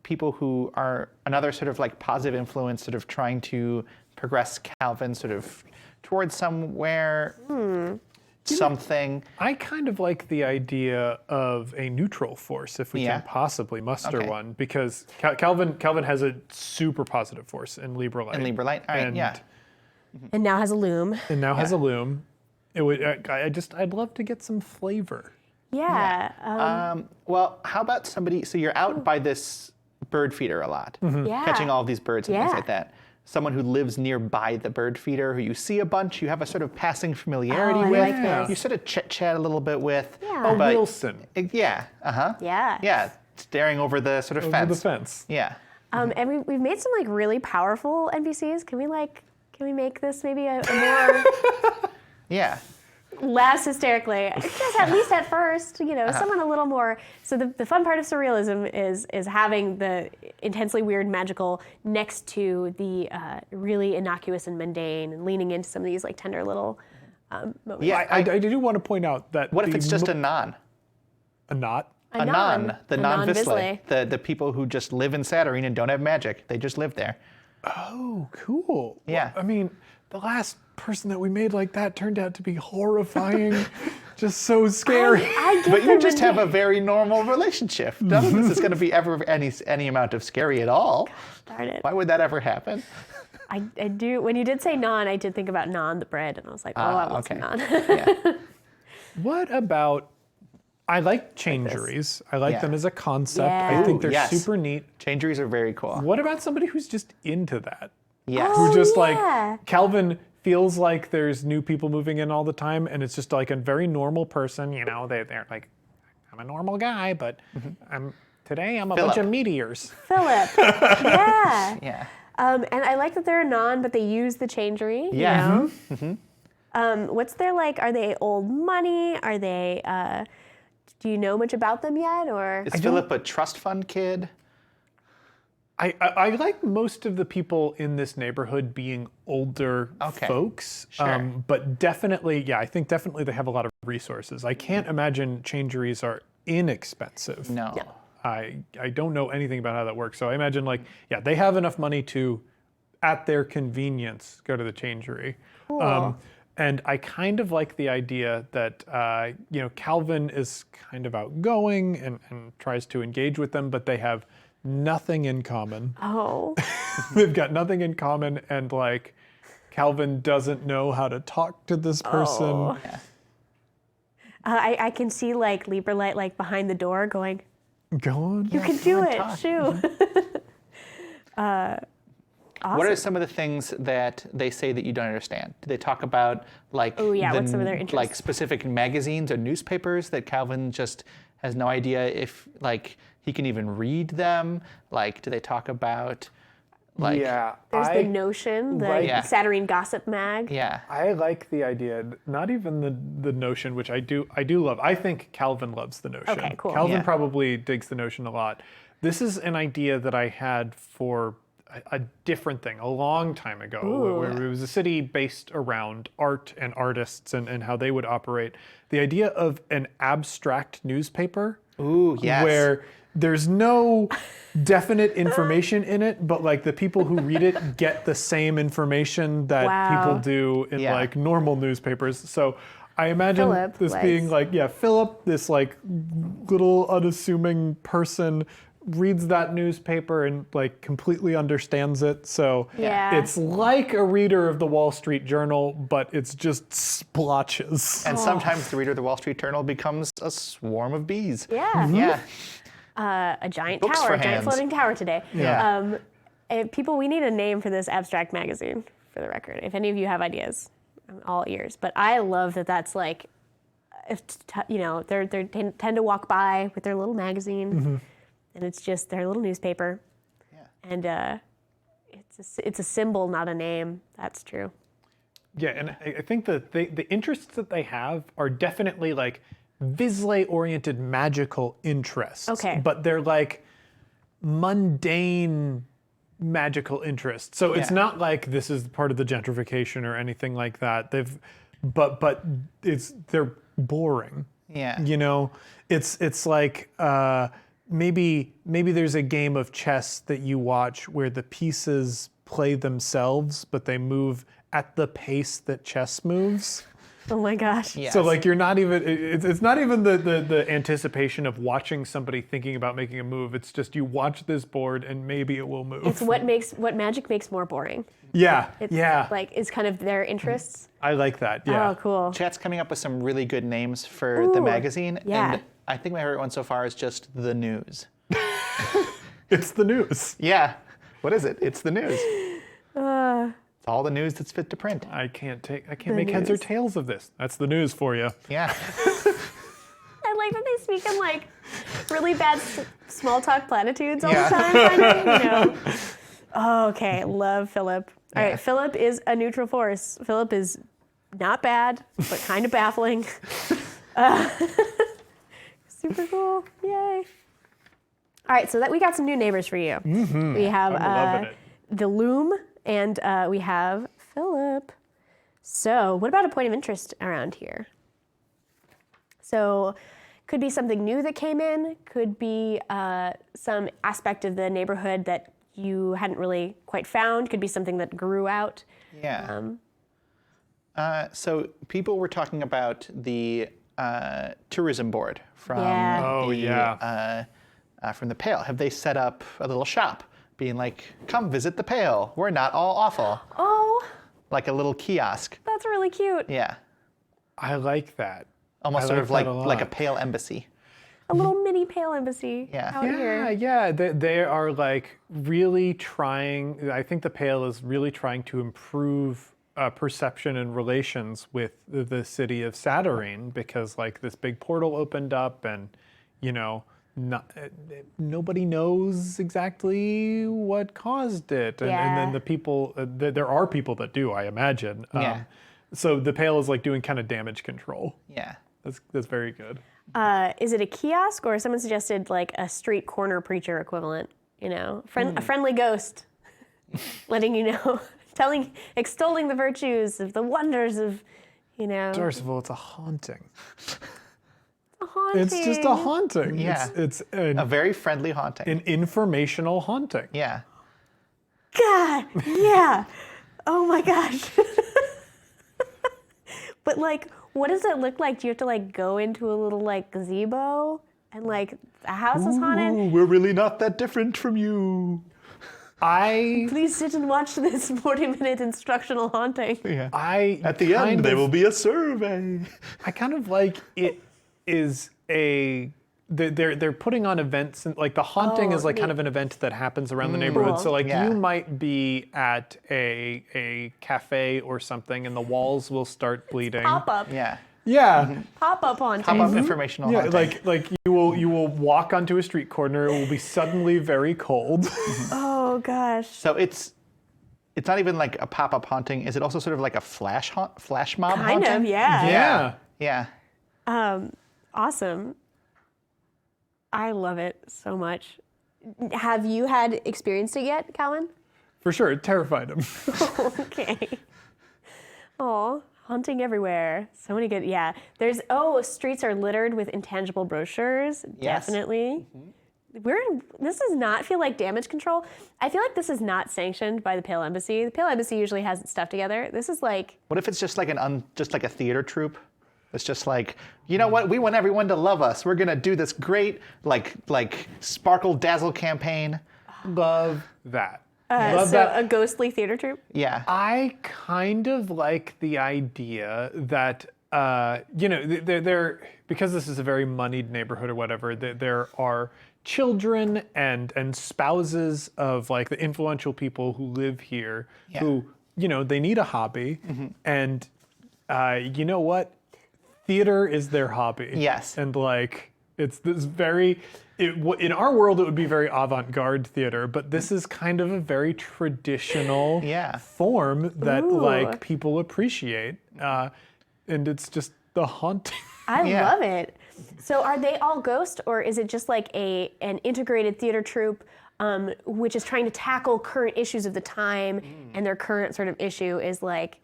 people who are another sort of like positive influence, sort of trying to progress Calvin sort of towards somewhere? Something.
I kind of like the idea of a neutral force, if we can possibly muster one, because Calvin has a super positive force in Librelite.
All right,
And now has a loom.
Has a loom. It would. I'd love to get some flavor.
Yeah.
Well, how about somebody? So you're out by this bird feeder a lot,
Yeah.
catching all of these birds and things like that. Someone who lives nearby the bird feeder, who you see a bunch, you have a sort of passing familiarity with,
like this.
you sort of chit-chat a little bit with.
Yeah.
Oh,
but-
Wilson.
Yeah,
Yeah.
Yeah, staring over the sort of
Over
fence.
the fence.
Yeah.
And we've made some like really powerful NPCs. Can we make this maybe a more
Yeah.
less hysterically? Just at least at first, someone a little more. So the fun part of surrealism is having the intensely weird magical next to the really innocuous and mundane, and leaning into some of these like tender little moments.
Yeah,
I do want to point out that.
What if it's just a non?
a knot?
A non, the non-Visley.
Visley.
The people who just live in Saturnine and don't have magic. They just live there.
Oh, cool.
Yeah.
Well, I mean, the last person that we made like that turned out to be horrifying, just so scary.
I get
But you
the
just have a
mundane-
very normal relationship. None of this is going to be ever any amount of scary at all.
Darn it.
Why would that ever happen?
I do. When you did say non, I did think about non the bread, and I was like, I want some non.
Yeah.
What about? I like changeries. I like
Yeah.
them as a concept.
Yeah.
I think
Ooh,
they're
yes.
super neat.
Changeries are very cool.
What about somebody who's just into that?
Yes.
Oh,
Who just
yeah.
like Calvin feels like there's new people moving in all the time, and it's just like a very normal person. They're like, I'm a normal guy, but today I'm a bunch
Philip.
of meteors.
Philip. Yeah.
Yeah.
And I like that they're a non, but they use the changery.
Yeah.
What's their like? Are they old money? Are they? Do you know much about them yet, or?
Is Philip a trust fund kid?
I like most of the people in this neighborhood being older
Okay.
folks,
Sure.
but definitely, I think definitely they have a lot of resources. I can't imagine changeries are inexpensive.
No.
I don't know anything about how that works. So I imagine they have enough money to, at their convenience, go to the changery.
Cool.
And I kind of like the idea that, Calvin is kind of outgoing and tries to engage with them, but they have nothing in common.
Oh.
They've got nothing in common, and Calvin doesn't know how to talk to this person.
Oh.
Yeah.
I can see Lieberlight behind the door going,
Go on.
you can do it,
talk.
shoo. Awesome.
What are some of the things that they say that you don't understand? Do they talk about
what's some of their interests?
specific magazines or newspapers that Calvin just has no idea if he can even read them? Do they talk about
Yeah.
There's the Notion, the
Yeah.
Saturnine Gossip Mag.
Yeah.
I like the idea, not even the Notion, which I do love. I think Calvin loves the Notion.
Okay, cool.
Calvin
Yeah.
probably digs the Notion a lot. This is an idea that I had for a different thing a long time ago, where it was a city based around art and artists and how they would operate. The idea of an abstract newspaper.
Ooh, yes.
Where there's no definite information in it, but the people who read it get the same information that
Wow.
people do in
Yeah.
normal newspapers. So I imagine
Philip
this being Philip, this little unassuming person, reads that newspaper and completely understands it. So
Yeah.
it's like a reader of the Wall Street Journal, but it's just splotches.
And sometimes the reader of the Wall Street Journal becomes a swarm of bees.
Yeah.
Yeah.
A giant
Books
tower,
for
a giant
hands.
floating tower today.
Yeah.
People, we need a name for this abstract magazine, for the record. If any of you have ideas, I'm all ears. But I love that that's they tend to walk by with their little magazine, and it's just their little newspaper.
Yeah.
And it's a symbol, not a name. That's true.
Yeah, and I think the interests that they have are definitely Vizsla-oriented magical interests.
Okay.
But they're mundane magical interests. So it's
Yeah.
not this is part of the gentrification or anything like that. But they're boring.
Yeah.
It's maybe there's a game of chess that you watch where the pieces play themselves, but they move at the pace that chess moves.
Oh my gosh.
Yes.
So you're not even, it's not even the anticipation of watching somebody thinking about making a move. It's just you watch this board and maybe it will move.
It's what magic makes more boring.
Yeah,
It's
yeah.
is kind of their interests.
I like that, yeah.
Oh, cool.
Chat's coming up with some really good names for the
Ooh,
magazine.
yeah.
And I think my favorite one so far is just The News.
It's the news.
Yeah. What is it? It's the news. It's all the news that's fit to print.
I can't make heads or
news.
tails of this. That's the news for you.
Yeah.
I like that they speak in really bad small talk platitudes all
Yeah.
the time. Oh, okay, love Philip. All
Yeah.
right, Philip is a neutral force. Philip is not bad, but kind of baffling. Super cool. Yay. All right, so we got some new neighbors for you. Mm-hmm. We have
I'm loving it.
the Loom, and we have Philip. So what about a point of interest around here? So could be something new that came in, could be some aspect of the neighborhood that you hadn't really quite found, could be something that grew out.
Yeah. So people were talking about the tourism board from
Yeah.
Oh,
the,
yeah.
From the Pale. Have they set up a little shop being come visit the Pale. We're not all awful.
Oh,
Like a little kiosk.
that's really cute.
Yeah.
I like that.
Almost
I
sort
like
of
that a
like a
lot.
Pale embassy.
A little mini Pale embassy
Yeah.
out
Yeah,
here.
yeah. They are really trying. I think the Pale is really trying to improve perception and relations with the city of Saturnine because this big portal opened up and nobody knows exactly what caused it, and then
Yeah.
the people. There are people that do, I imagine.
Yeah.
So the Pale is doing kind of damage control.
Yeah.
That's very good.
Is it a kiosk or someone suggested a street corner preacher equivalent? A friendly ghost, letting you know, extolling the virtues of the wonders of, you know.
Darcival, it's a haunting.
A haunting.
It's just a haunting.
Yeah.
It's
A very friendly haunting.
an informational haunting.
Yeah.
God, yeah. Oh my gosh. But like, what does it look like? Do you have to like go into a little like gazebo and like the house is haunted?
Ooh, we're really not that different from you.
Please sit and watch this 40-minute instructional haunting.
Yeah.
I
At the
kind
end, there
of-
will be a survey.
I kind of like it is a they're putting on events, and like the haunting is like kind of an event that happens around the neighborhood.
Cool.
So like
Yeah.
you might be at a cafe or something, and the walls will start bleeding.
Pop-up.
Yeah.
Yeah.
Pop-up haunting.
Pop-up informational
Yeah,
haunting.
like you will walk onto a street corner. It will be suddenly very cold.
Oh gosh.
So it's not even like a pop-up haunting. Is it also sort of like a flash mob
Kind
haunting?
of, yeah.
Yeah.
Yeah.
Awesome. I love it so much. Have you had experienced it yet, Calvin?
For sure, it terrified him.
Okay. Oh, haunting everywhere. So many good. Yeah. There's streets are littered with intangible brochures.
Yes.
Definitely. This does not feel like damage control. I feel like this is not sanctioned by the Pale Embassy. The Pale Embassy usually has its stuff together. This is like,
What if it's just like just like a theater troupe? It's just like, you know what? We want everyone to love us. We're gonna do this great like sparkle dazzle campaign.
Love that. Love
so
that.
a ghostly theater troupe.
Yeah.
I kind of like the idea that they're because this is a very moneyed neighborhood or whatever. There are children and spouses of like the influential people who live here who they need a hobby, and you know what? Theater is their hobby.
Yes.
And like it's this in our world it would be very avant-garde theater, but this is kind of a very traditional form that like people appreciate, and it's just the haunting.
I love it. So are they all ghost, or is it just like an integrated theater troupe which is trying to tackle current issues of the time, and their current sort of issue is like,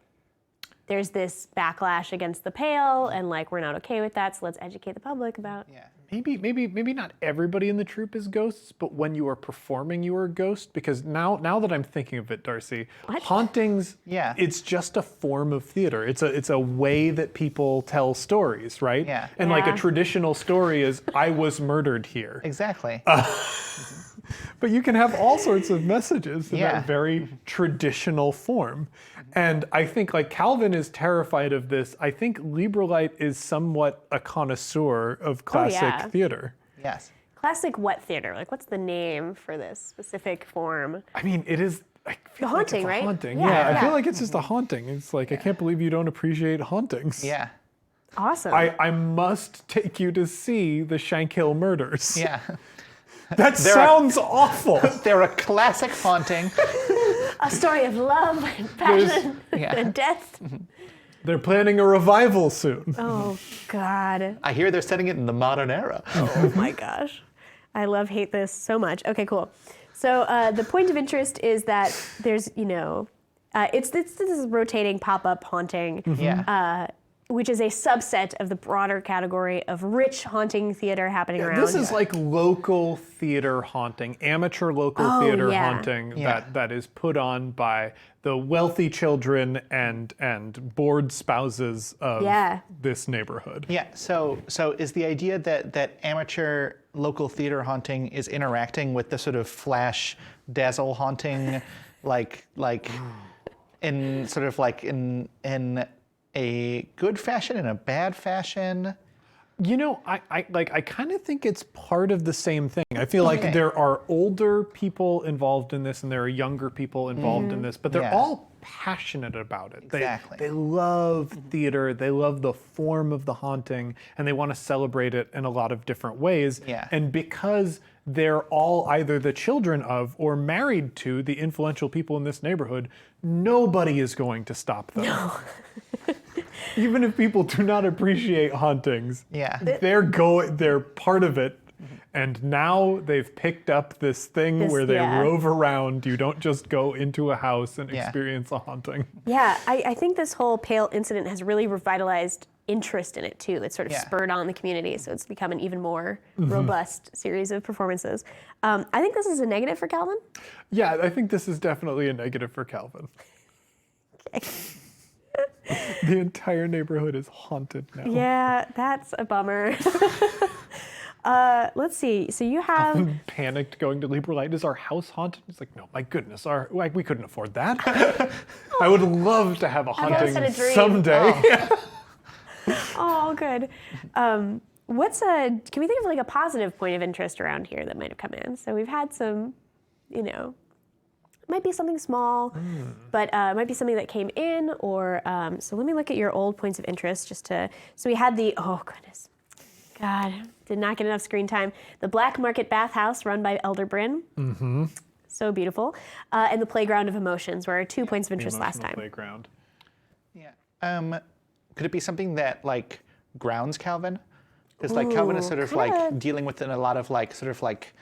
there's this backlash against the Pale, and like we're not okay with that, so let's educate the public about.
Yeah.
Maybe not everybody in the troupe is ghosts, but when you are performing, you are a ghost. Because now that I'm thinking of it, Darcy, hauntings, it's just a form of theater. It's a way that people tell stories, right?
Yeah.
And like a traditional story is, I was murdered here.
Exactly.
But you can have all sorts of messages in
Yeah.
that very traditional form. And I think like Calvin is terrified of this. I think Librelite is somewhat a connoisseur of classic theater.
Yes.
Classic what theater? Like, what's the name for this specific form?
I mean, it is. I feel like
haunting,
it's a
right?
haunting.
Yeah,
I
yeah.
feel like it's just a haunting. It's like, I can't believe you don't appreciate hauntings.
Yeah.
Awesome.
I must take you to see the Shankill murders.
Yeah.
That sounds awful.
They're a classic haunting.
A story of love and passion
Yeah.
and death.
They're planning a revival soon.
Oh, God.
I hear they're setting it in the modern era.
Oh, my gosh. I hate this so much. Okay, cool. So the point of interest is that there's, it's this rotating pop-up haunting.
Yeah.
Which is a subset of the broader category of rich haunting theater happening around.
This is like local theater haunting, amateur local theater
yeah.
haunting
Yeah.
that is put on by the wealthy children and bored spouses of this neighborhood.
Yeah. So is the idea that amateur local theater haunting is interacting with the sort of flash dazzle haunting, like in sort of like in a good fashion and a bad fashion?
I kind of think it's part of the same thing. I feel like there are older people involved in this and there are younger people involved in this, but they're all passionate about it.
Exactly.
They love theater, they love the form of the haunting, and they want to celebrate it in a lot of different ways.
Yeah.
And because they're all either the children of or married to the influential people in this neighborhood, nobody is going to stop them. No. Even if people do not appreciate hauntings, they're part of it, And now they've picked up this thing where they rove around. You don't just go into a house and experience a haunting.
Yeah, I think this whole Pale incident has really revitalized interest in it too. It's sort of spurred on the community, so it's become an even more robust series of performances. I think this is a negative for Calvin.
Yeah, I think this is definitely a negative for Calvin.
Okay.
The entire neighborhood is haunted now.
Yeah, that's a bummer. Let's see. So you have
Calvin panicked going to Libra Light. Is our house haunted? It's like, no, my goodness, we couldn't afford that. I would love to have a haunting
had a dream.
someday.
Oh, good. Can we think of like a positive point of interest around here that might have come in? So we've had some, it might be something small, but it might be something that came in, or so let me look at your old points of interest so we had oh goodness, God, did not get enough screen time. The Black Market Bathhouse run by Elder Bryn. Mm-hmm. So beautiful. And the Playground of Emotions were our 2 points of interest last time.
Playground.
Yeah. Could it be something that like grounds Calvin? Because like Calvin is sort of like dealing with a lot of like sort of like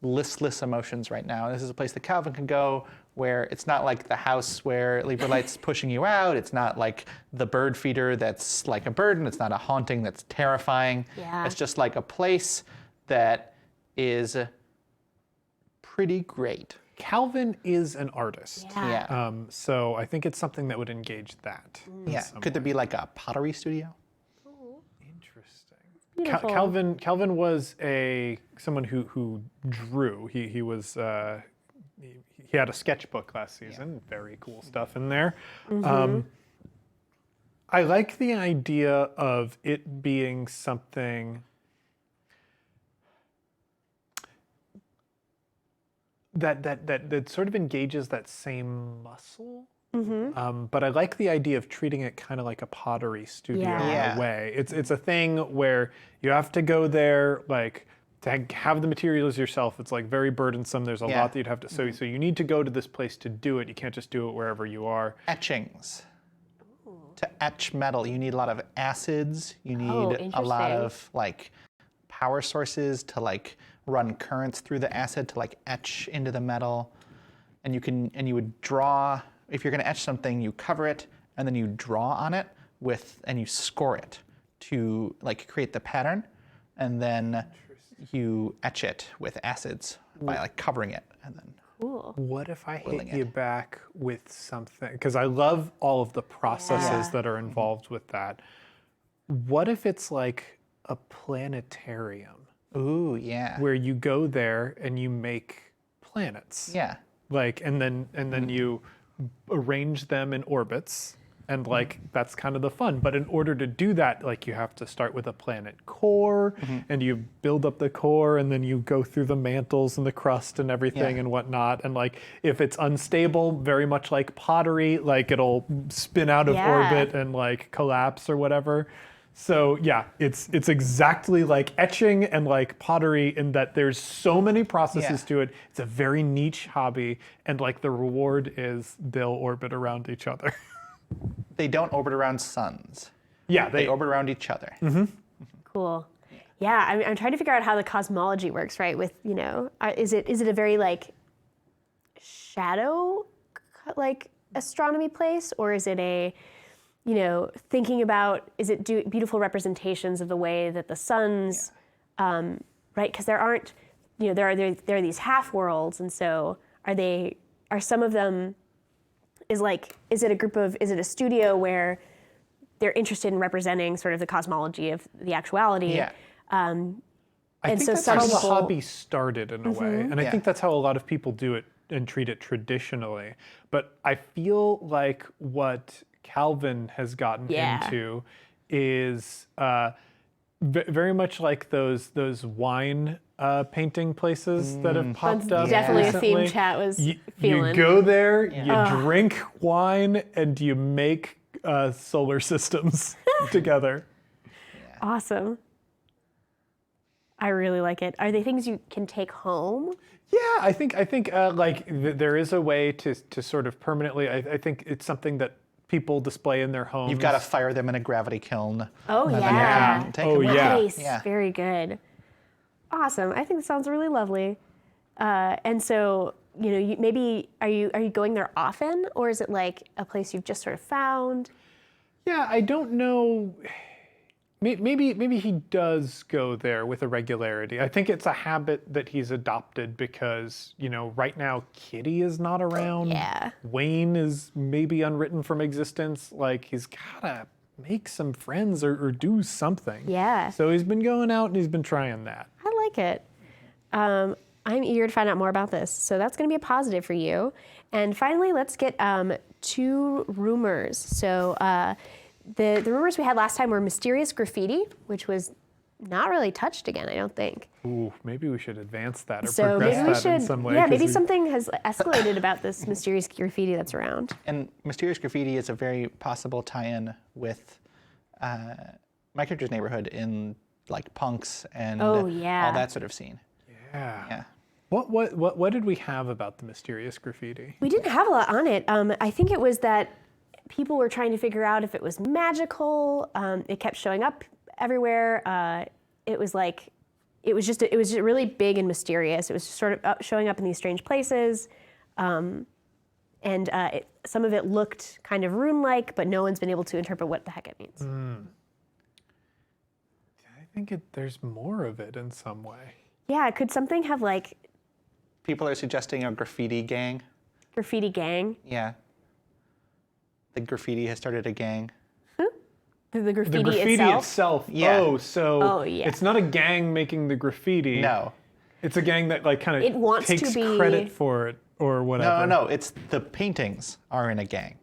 listless emotions right now. This is a place that Calvin can go where it's not like the house where Libra Light's pushing you out. It's not like the bird feeder that's like a burden. It's not a haunting that's terrifying.
Yeah.
It's just like a place that is pretty great.
Calvin is an artist.
Yeah.
So I think it's something that would engage that.
Yeah. Could there be like a pottery studio?
Interesting.
Beautiful.
Calvin was someone who drew. He was he had a sketchbook last season. Very cool stuff in there. I like the idea of it being something that sort of engages that same muscle. But I like the idea of treating it kind of like a pottery studio in a way. It's a thing where you have to go there, like to have the materials yourself. It's like very burdensome. There's a lot that you'd have to. So you need to go to this place to do it. You can't just do it wherever you are.
Etchings. To etch metal, you need a lot of acids. You need a lot of like power sources to like run currents through the acid to like etch into the metal. And you would draw, if you're going to etch something, you cover it and then you draw on it and you score it to like create the pattern, and then you etch it with acids by like covering it and then.
Cool.
What if I hit you back with something? Because I love all of the processes that are involved with that. What if it's like a planetarium?
Ooh, yeah.
Where you go there and you make planets.
Yeah.
Like, and then you arrange them in orbits, and like that's kind of the fun. But in order to do that, like you have to start with a planet core, and you build up the core, and then you go through the mantles and the crust and everything and whatnot. And like if it's unstable, very much like pottery, like it'll spin out of orbit and like collapse or whatever. So yeah, it's exactly like etching and like pottery in that there's so many processes to it. It's a very niche hobby, and like the reward is they'll orbit around each other.
They don't orbit around suns.
Yeah,
They orbit around each other.
Cool. Yeah, I'm trying to figure out how the cosmology works, right? With is it a very like shadow like astronomy place, or is it a thinking about, is it beautiful representations of the way that the suns, right? Because there aren't, there are these half worlds, and so are some of them, is it a studio where they're interested in representing sort of the cosmology of the actuality?
Yeah.
I think that's how the hobby started in a way, and I think that's how a lot of people do it and treat it traditionally. But I feel like what Calvin has gotten into is very much like those wine painting places that have popped up.
Definitely
recently.
a theme chat was feeling.
You go there, you drink wine, and you make solar systems together.
Awesome. I really like it. Are they things you can take home?
Yeah, I think like there is a way to sort of permanently. I think it's something that people display in their homes.
You've got to fire them in a gravity kiln.
Oh yeah.
Take them
Nice.
Yeah.
Very good. Awesome. I think it sounds really lovely. And so, maybe are you going there often, or is it like a place you've just sort of found?
Yeah, I don't know. Maybe he does go there with a regularity. I think it's a habit that he's adopted because, right now Kitty is not around.
Yeah.
Wayne is maybe unwritten from existence. Like, he's gotta make some friends or do something.
Yeah.
So he's been going out and he's been trying that.
I like it. I'm eager to find out more about this. So that's going to be a positive for you. And finally, let's get 2 rumors. So the rumors we had last time were mysterious graffiti, which was not really touched again, I don't think.
Ooh, maybe we should advance that or
So
progress
maybe we
that
should,
in some way.
yeah,
'cause
maybe
we-
something has escalated about this mysterious graffiti that's around.
And Mysterious Graffiti is a very possible tie-in with my character's neighborhood in like punks and
Oh, yeah.
all that sort of scene.
Yeah.
Yeah.
What did we have about the mysterious graffiti?
We didn't have a lot on it. I think it was that people were trying to figure out if it was magical. It kept showing up everywhere. It was just really big and mysterious. It was just sort of showing up in these strange places. And some of it looked kind of rune-like, but no one's been able to interpret what the heck it means.
I think there's more of it in some way.
Yeah, could something have like
People are suggesting a graffiti gang.
graffiti gang?
Yeah. The graffiti has started a gang.
The graffiti,
The graffiti itself.
Yeah.
Oh, so
Oh, yeah.
it's not a gang making the graffiti.
No.
It's a gang that like kind
It
of
wants to
takes
be-
credit for it or whatever.
No. It's the paintings are in a gang.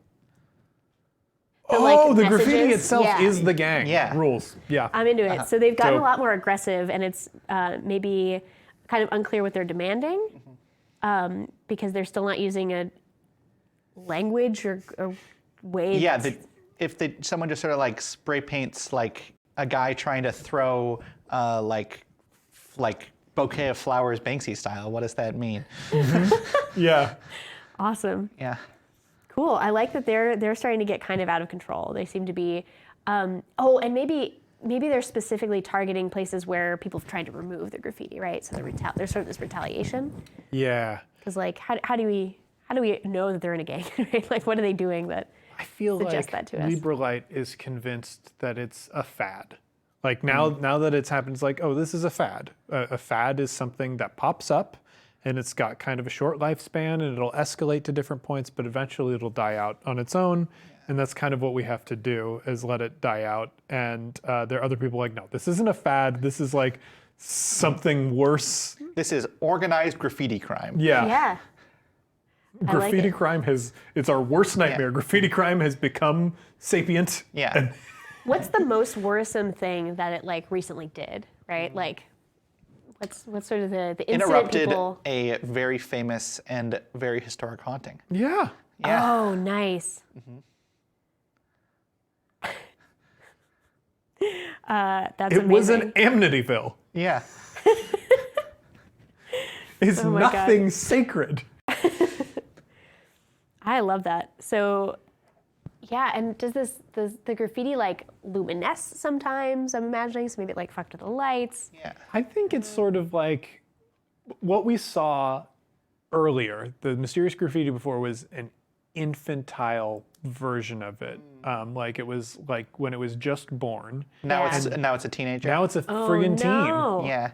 like,
The graffiti
messages?
itself
Yeah.
is the gang.
Yeah.
Rules. Yeah.
I'm into it. So they've gotten
So-
a lot more aggressive, and it's maybe kind of unclear what they're demanding because they're still not using a language or way.
Yeah,
that's-
if someone just sort of like spray paints like a guy trying to throw like bouquet of flowers Banksy style, what does that mean?
Yeah.
Awesome.
Yeah.
Cool. I like that they're starting to get kind of out of control. They seem to be. And maybe they're specifically targeting places where people have tried to remove the graffiti, right? So there's sort of this retaliation.
Yeah.
Because like, how do we know that they're in a gang? Right? Like, what are they doing that?
I feel
Suggest
like
that to us.
Librelite is convinced that it's a fad. Like now that it's happened, it's like, oh, this is a fad. A fad is something that pops up and it's got kind of a short lifespan and it'll escalate to different points, but eventually it'll die out on its own. And that's kind of what we have to do is let it die out. And there are other people like, no, this isn't a fad. This is like something worse.
This is organized graffiti crime.
Yeah.
Yeah. I like
Graffiti
it.
crime it's our worst nightmare.
Yeah.
Graffiti crime has become sapient.
Yeah.
And
What's the most worrisome thing that it like recently did? Right? Like, what's sort of the incident
Interrupted
people?
a very famous and very historic haunting.
yeah.
Yeah.
Oh, nice. That's
It was
amazing.
an Amityville.
Yeah.
It's
Oh my God.
nothing sacred.
I love that. So, yeah, and does the graffiti like luminesce sometimes? I'm imagining, so maybe it like fucked with the lights.
Yeah.
I think it's sort of like what we saw earlier. The mysterious graffiti before was an infantile version of it. Like it was like when it was just born.
Now
Yeah.
it's a teenager.
Now it's a
Oh,
friggin'
no.
Yeah.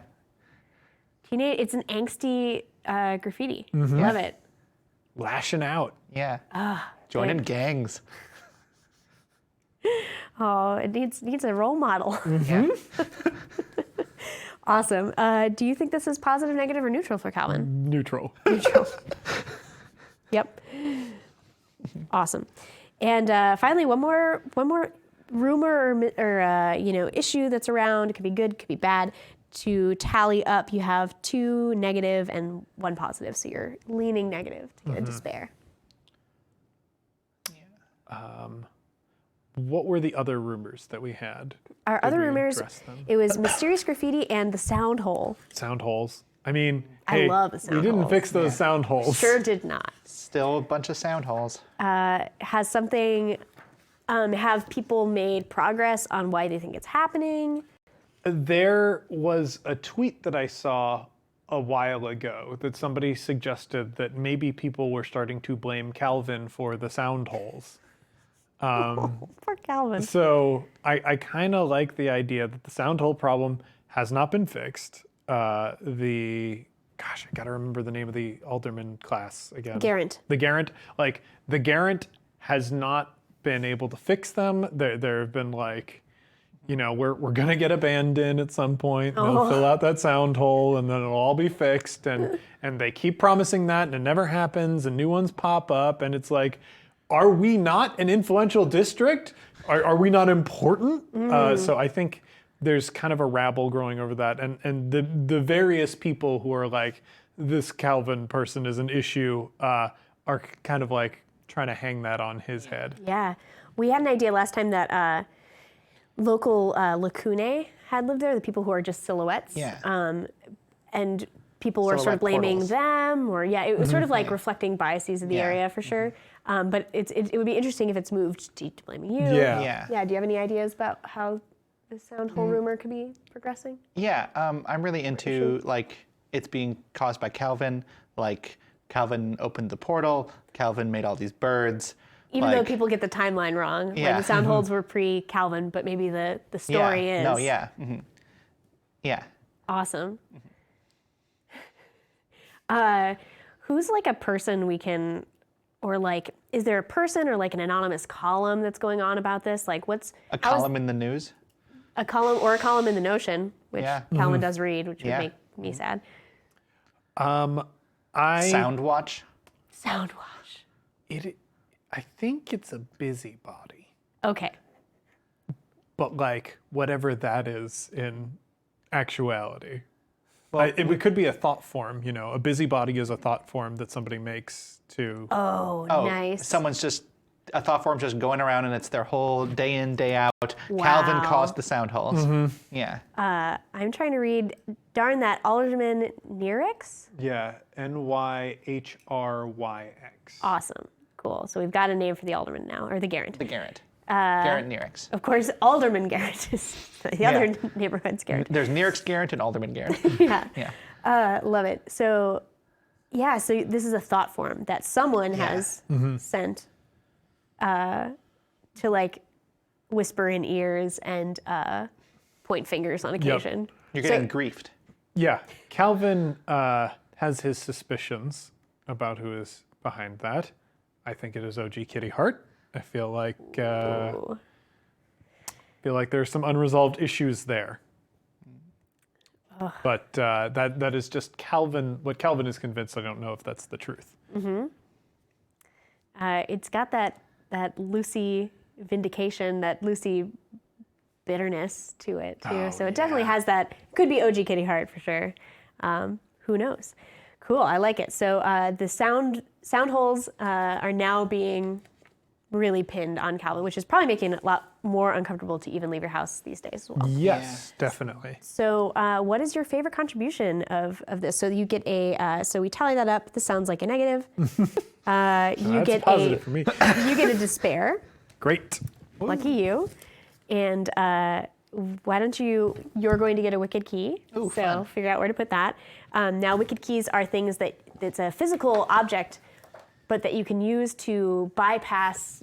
It's an angsty graffiti.
Mm-hmm.
Love it.
teen lashing out.
Yeah.
Ah,
Joining
good.
gangs.
Oh, it needs a role model.
Yeah.
Awesome. Do you think this is positive, negative, or neutral for Calvin?
Neutral.
Neutral. Yep. Awesome. And finally, one more rumor or issue that's around. It could be good, could be bad. To tally up, you have 2 negative and 1 positive. So you're leaning negative to get a despair.
What were the other rumors that we had?
Our
Did
other
we
rumors,
address them?
it was mysterious graffiti and the sound hole.
Sound holes. I mean,
I
hey,
love the
we
sound
didn't
holes.
fix those sound holes.
Sure did not.
Still a bunch of sound holes.
Has something, have people made progress on why they think it's happening?
There was a tweet that I saw a while ago that somebody suggested that maybe people were starting to blame Calvin for the sound holes.
Poor Calvin.
So I kind of like the idea that the sound hole problem has not been fixed. Gosh, I gotta remember the name of the alderman class again.
Garant.
The Garant. Like, the Garant has not been able to fix them. There have been like, we're gonna get a band in at some point. And they'll fill out that sound hole, and then it'll all be fixed. And they keep promising that, and it never happens. And new ones pop up, and it's like, are we not an influential district? Are we not important? So I think there's kind of a rabble growing over that, and the various people who are like, this Calvin person is an issue, are kind of like trying to hang that on his head.
Yeah. We had an idea last time that local lacunae had lived there, the people who are just silhouettes.
Yeah.
And people were sort
Silhouette
of blaming
portals.
them, or it was sort of like reflecting biases of the area for sure. But it would be interesting if it's moved to blaming you.
Yeah.
Yeah. Do you have any ideas about how the sound hole rumor could be progressing?
Yeah, I'm really into like it's being caused by Calvin. Like Calvin opened the portal. Calvin made all these birds.
Even though people get the timeline wrong, like
Yeah.
the sound holes were pre-Calvin, but maybe the story is.
No, yeah. Yeah.
Awesome. Who's like a person we can, or like, is there a person or like an anonymous column that's going on about this? Like,
A column in the news.
a column in the Notion, which
Yeah.
Calvin does read, which would
Yeah.
make me sad.
Soundwatch.
Soundwatch.
I think it's a busybody,
Okay.
but like whatever that is in actuality. Well, it could be a thought form. A busybody is a thought form that somebody makes to.
Oh,
Oh,
nice.
someone's just a thought form just going around, and it's their whole day in, day out.
Wow.
Calvin caused the sound holes. Yeah.
I'm trying to read, darn that, Alderman Neerix?
Yeah, NyhrYX.
Awesome. Cool. So we've got a name for the alderman now, or the Garant.
The Garant. Garant Neerix.
Of course, Alderman Garant is the other neighborhood's Garant.
There's Neerix Garant and Alderman Garant.
Yeah.
Yeah.
Love it. So, so this is a thought form that someone has sent to like whisper in ears and point fingers on occasion.
You're getting griefed.
Yeah, Calvin has his suspicions about who is behind that. I think it is OG Kitty Hart. I feel like there's some unresolved issues there. But that is just Calvin. What Calvin is convinced. I don't know if that's the truth.
It's got that Lucy vindication, that Lucy bitterness to it too.
Oh,
So it definitely has that. Could be OG Kitty Hart for sure. Who knows? Cool. I like it. So the sound holes are now being really pinned on Calvin, which is probably making it a lot more uncomfortable to even leave your house these days as well.
Yes, definitely.
So what is your favorite contribution of this? So you get so we tally that up. This sounds like a negative. You get
positive for me.
You get a despair.
Great.
Lucky you. And why don't you're going to get a wicked key.
Ooh,
so
fun.
figure out where to put that. Now wicked keys are things that's a physical object, but that you can use to bypass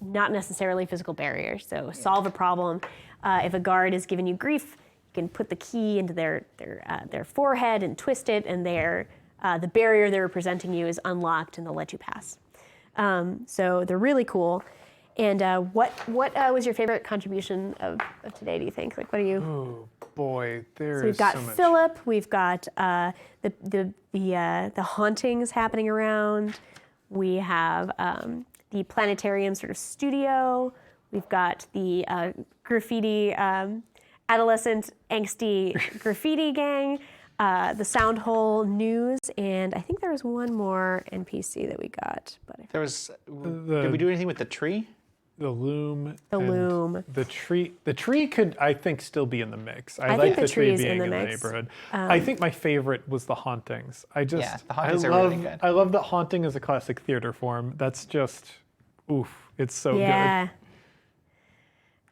not necessarily physical barriers. So solve a problem. If a guard is giving you grief, you can put the key into their forehead and twist it, and the barrier they're representing you is unlocked, and they'll let you pass. So they're really cool. And what was your favorite contribution of today, do you think? Like, what do you?
Oh boy, there
So we've
is
got
so much.
Philip. We've got the hauntings happening around. We have the planetarium sort of studio. We've got the graffiti, adolescent angsty graffiti gang, the sound hole news, and I think there was one more NPC that we got. But
There was. Did we do anything with the tree?
The loom.
The
and
loom.
The tree. The tree could, I think, still be in the mix. I
think
like
the
the
tree
tree
is in
being
the
in the
mix.
neighborhood. I think my favorite was the hauntings.
Yeah, the hauntings
I
are
love,
really good.
I love that haunting as a classic theater form. That's just, oof, it's so
yeah.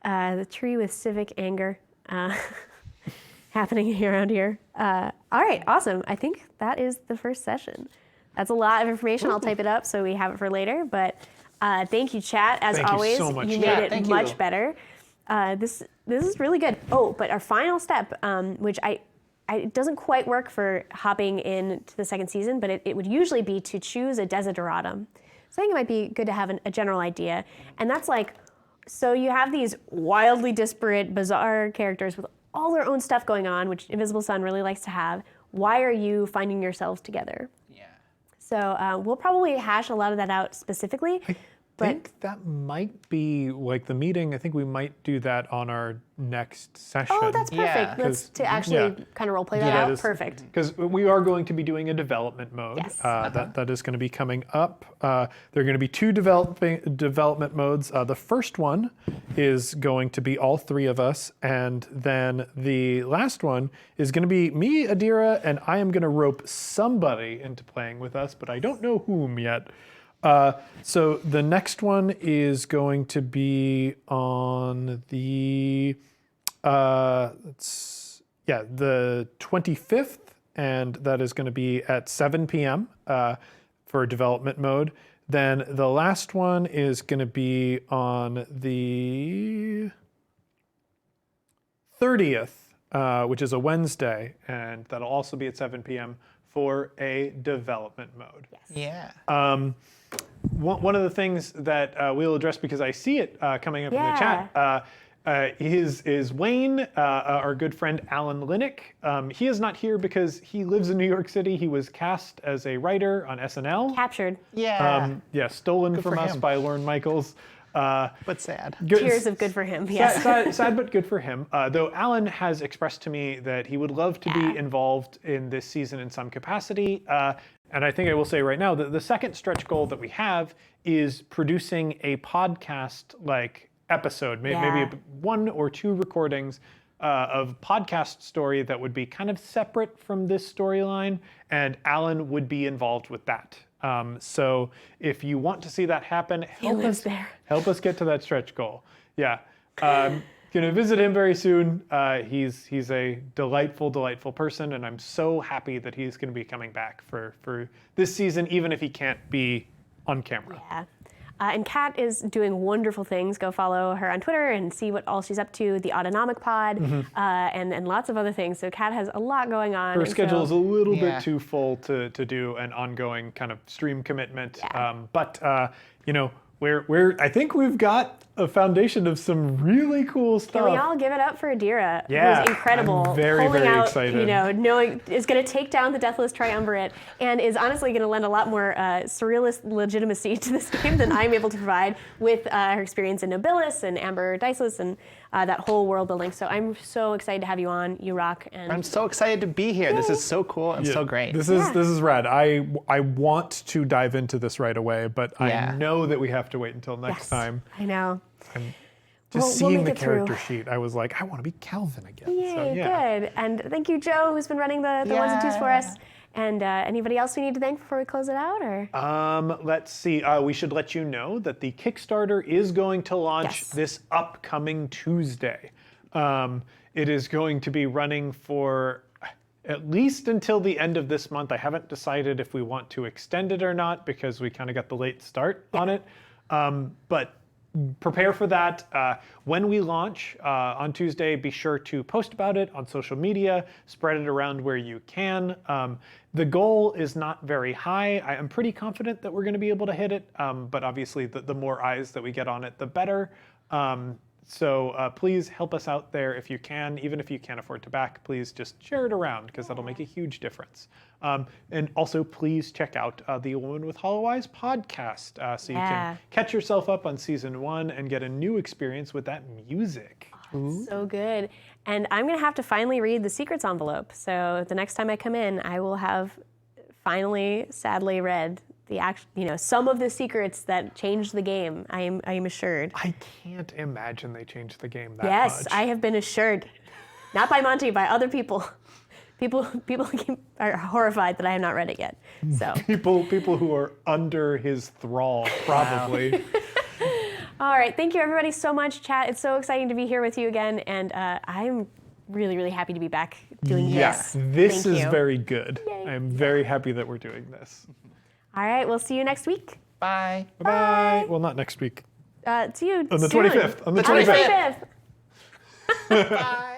The tree with civic anger. happening around here. All right, awesome. I think that is the first session. That's a lot of information. I'll type it up so we have it for later. But thank you, chat. As
Thank you
always,
so much,
you
chat.
made it
Thank
much
you.
better. This is really good. Oh, but our final step, which it doesn't quite work for hopping into the second season, but it would usually be to choose a desideratum. So I think it might be good to have a general idea. And that's like, so you have these wildly disparate, bizarre characters with all their own stuff going on, which Invisible Sun really likes to have. Why are you finding yourselves together?
Yeah.
So we'll probably hash a lot of that out specifically.
I think that might be like the meeting. I think we might do that on our next session.
Oh, that's perfect.
Yeah.
Let's
'Cause-
to actually kind of role play that
Yeah,
out.
this-
Perfect.
Because we are going to be doing a development mode.
Yes.
That is going to be coming up. There are going to be two development modes. The first one is going to be all three of us, and then the last one is going to be me, Adira, and I am going to rope somebody into playing with us, but I don't know whom yet. So the next one is going to be on the the 25th, and that is going to be at 7 p.m. For development mode. Then the last one is going to be on the 30th, which is a Wednesday, and that'll also be at 7 p.m. for a development mode.
Yeah.
One of the things that we'll address, because I see it coming up in the
Yeah.
chat, is Wayne, our good friend Alan Linick. He is not here because he lives in New York City. He was cast as a writer on SNL.
Captured.
Yeah.
Stolen from
for
us
him.
by Lorne Michaels.
But sad.
Tears of good for him. Yes.
Sad but good for him. Though Alan has expressed to me that he would love to be involved in this season in some capacity. And I think I will say right now that the second stretch goal that we have is producing a podcast-like episode, maybe one or two recordings of podcast story that would be kind of separate from this storyline, and Alan would be involved with that. So if you want to see that happen, help us get to that stretch goal. Yeah. Gonna visit him very soon. He's a delightful person, and I'm so happy that he's gonna be coming back for this season, even if he can't be on camera.
Yeah. And Kat is doing wonderful things. Go follow her on Twitter and see what all she's up to. The Autonomic Pod, and lots of other things. So Kat has a lot going on.
Her
and
schedule is a
so,
little
Yeah.
bit too full to do an ongoing kind of stream commitment.
Yeah.
But I think we've got a foundation of some really cool stuff.
Can we all give it up for Adira,
Yeah,
who's incredible,
I'm very,
pulling
very
out,
excited.
knowing is going to take down the Deathless Triumvirate, and is honestly going to lend a lot more surrealist legitimacy to this game than I'm able to provide with her experience in Nobilis and Amber Diceless and that whole world building. So I'm so excited to have you on. You rock. And
I'm so excited to be here. This is so cool and so great.
This is rad. I want to dive into this right away, but
Yeah.
I know that we have to wait until next
Yes,
time.
I know.
Just
We'll
seeing
make
the
it through.
character sheet, I was like, I want to be Calvin again.
Yay,
So, yeah.
good. And thank you, Joe, who's been running the ones and twos for us. And anybody else we need to thank before we close it out? Or
Let's see. We should let you know that the Kickstarter is going to launch
Yes.
this upcoming Tuesday. It is going to be running for at least until the end of this month. I haven't decided if we want to extend it or not because we kind of got the late start on it. But prepare for that. When we launch on Tuesday, be sure to post about it on social media, spread it around where you can. The goal is not very high. I am pretty confident that we're going to be able to hit it, but obviously the more eyes that we get on it, the better. So please help us out there if you can. Even if you can't afford to back, please just share it around because that'll make a huge difference. And also, please check out the Woman with Hollow Eyes podcast so you can catch yourself up on season 1 and get a new experience with that music.
so good. And I'm going to have to finally read the Secrets envelope. So the next time I come in, I will have finally, sadly, read the some of the secrets that changed the game. I am assured.
I can't imagine they changed the game that
Yes,
much.
I have been assured. Not by Monty, by other people. People are horrified that I have not read it yet. So,
People who are under his thrall, probably.
all right. Thank you, everybody, so much, chat. It's so exciting to be here with you again, and I'm really, really happy to be back doing
Yes,
this.
this
Thank
is
you.
very good.
Yay.
I am very happy that we're doing this.
All right, we'll see you next week.
Bye.
Bye. Well, not next week.
See you
On the
soon.
25th. On the
On the
25th.
25th.
Bye.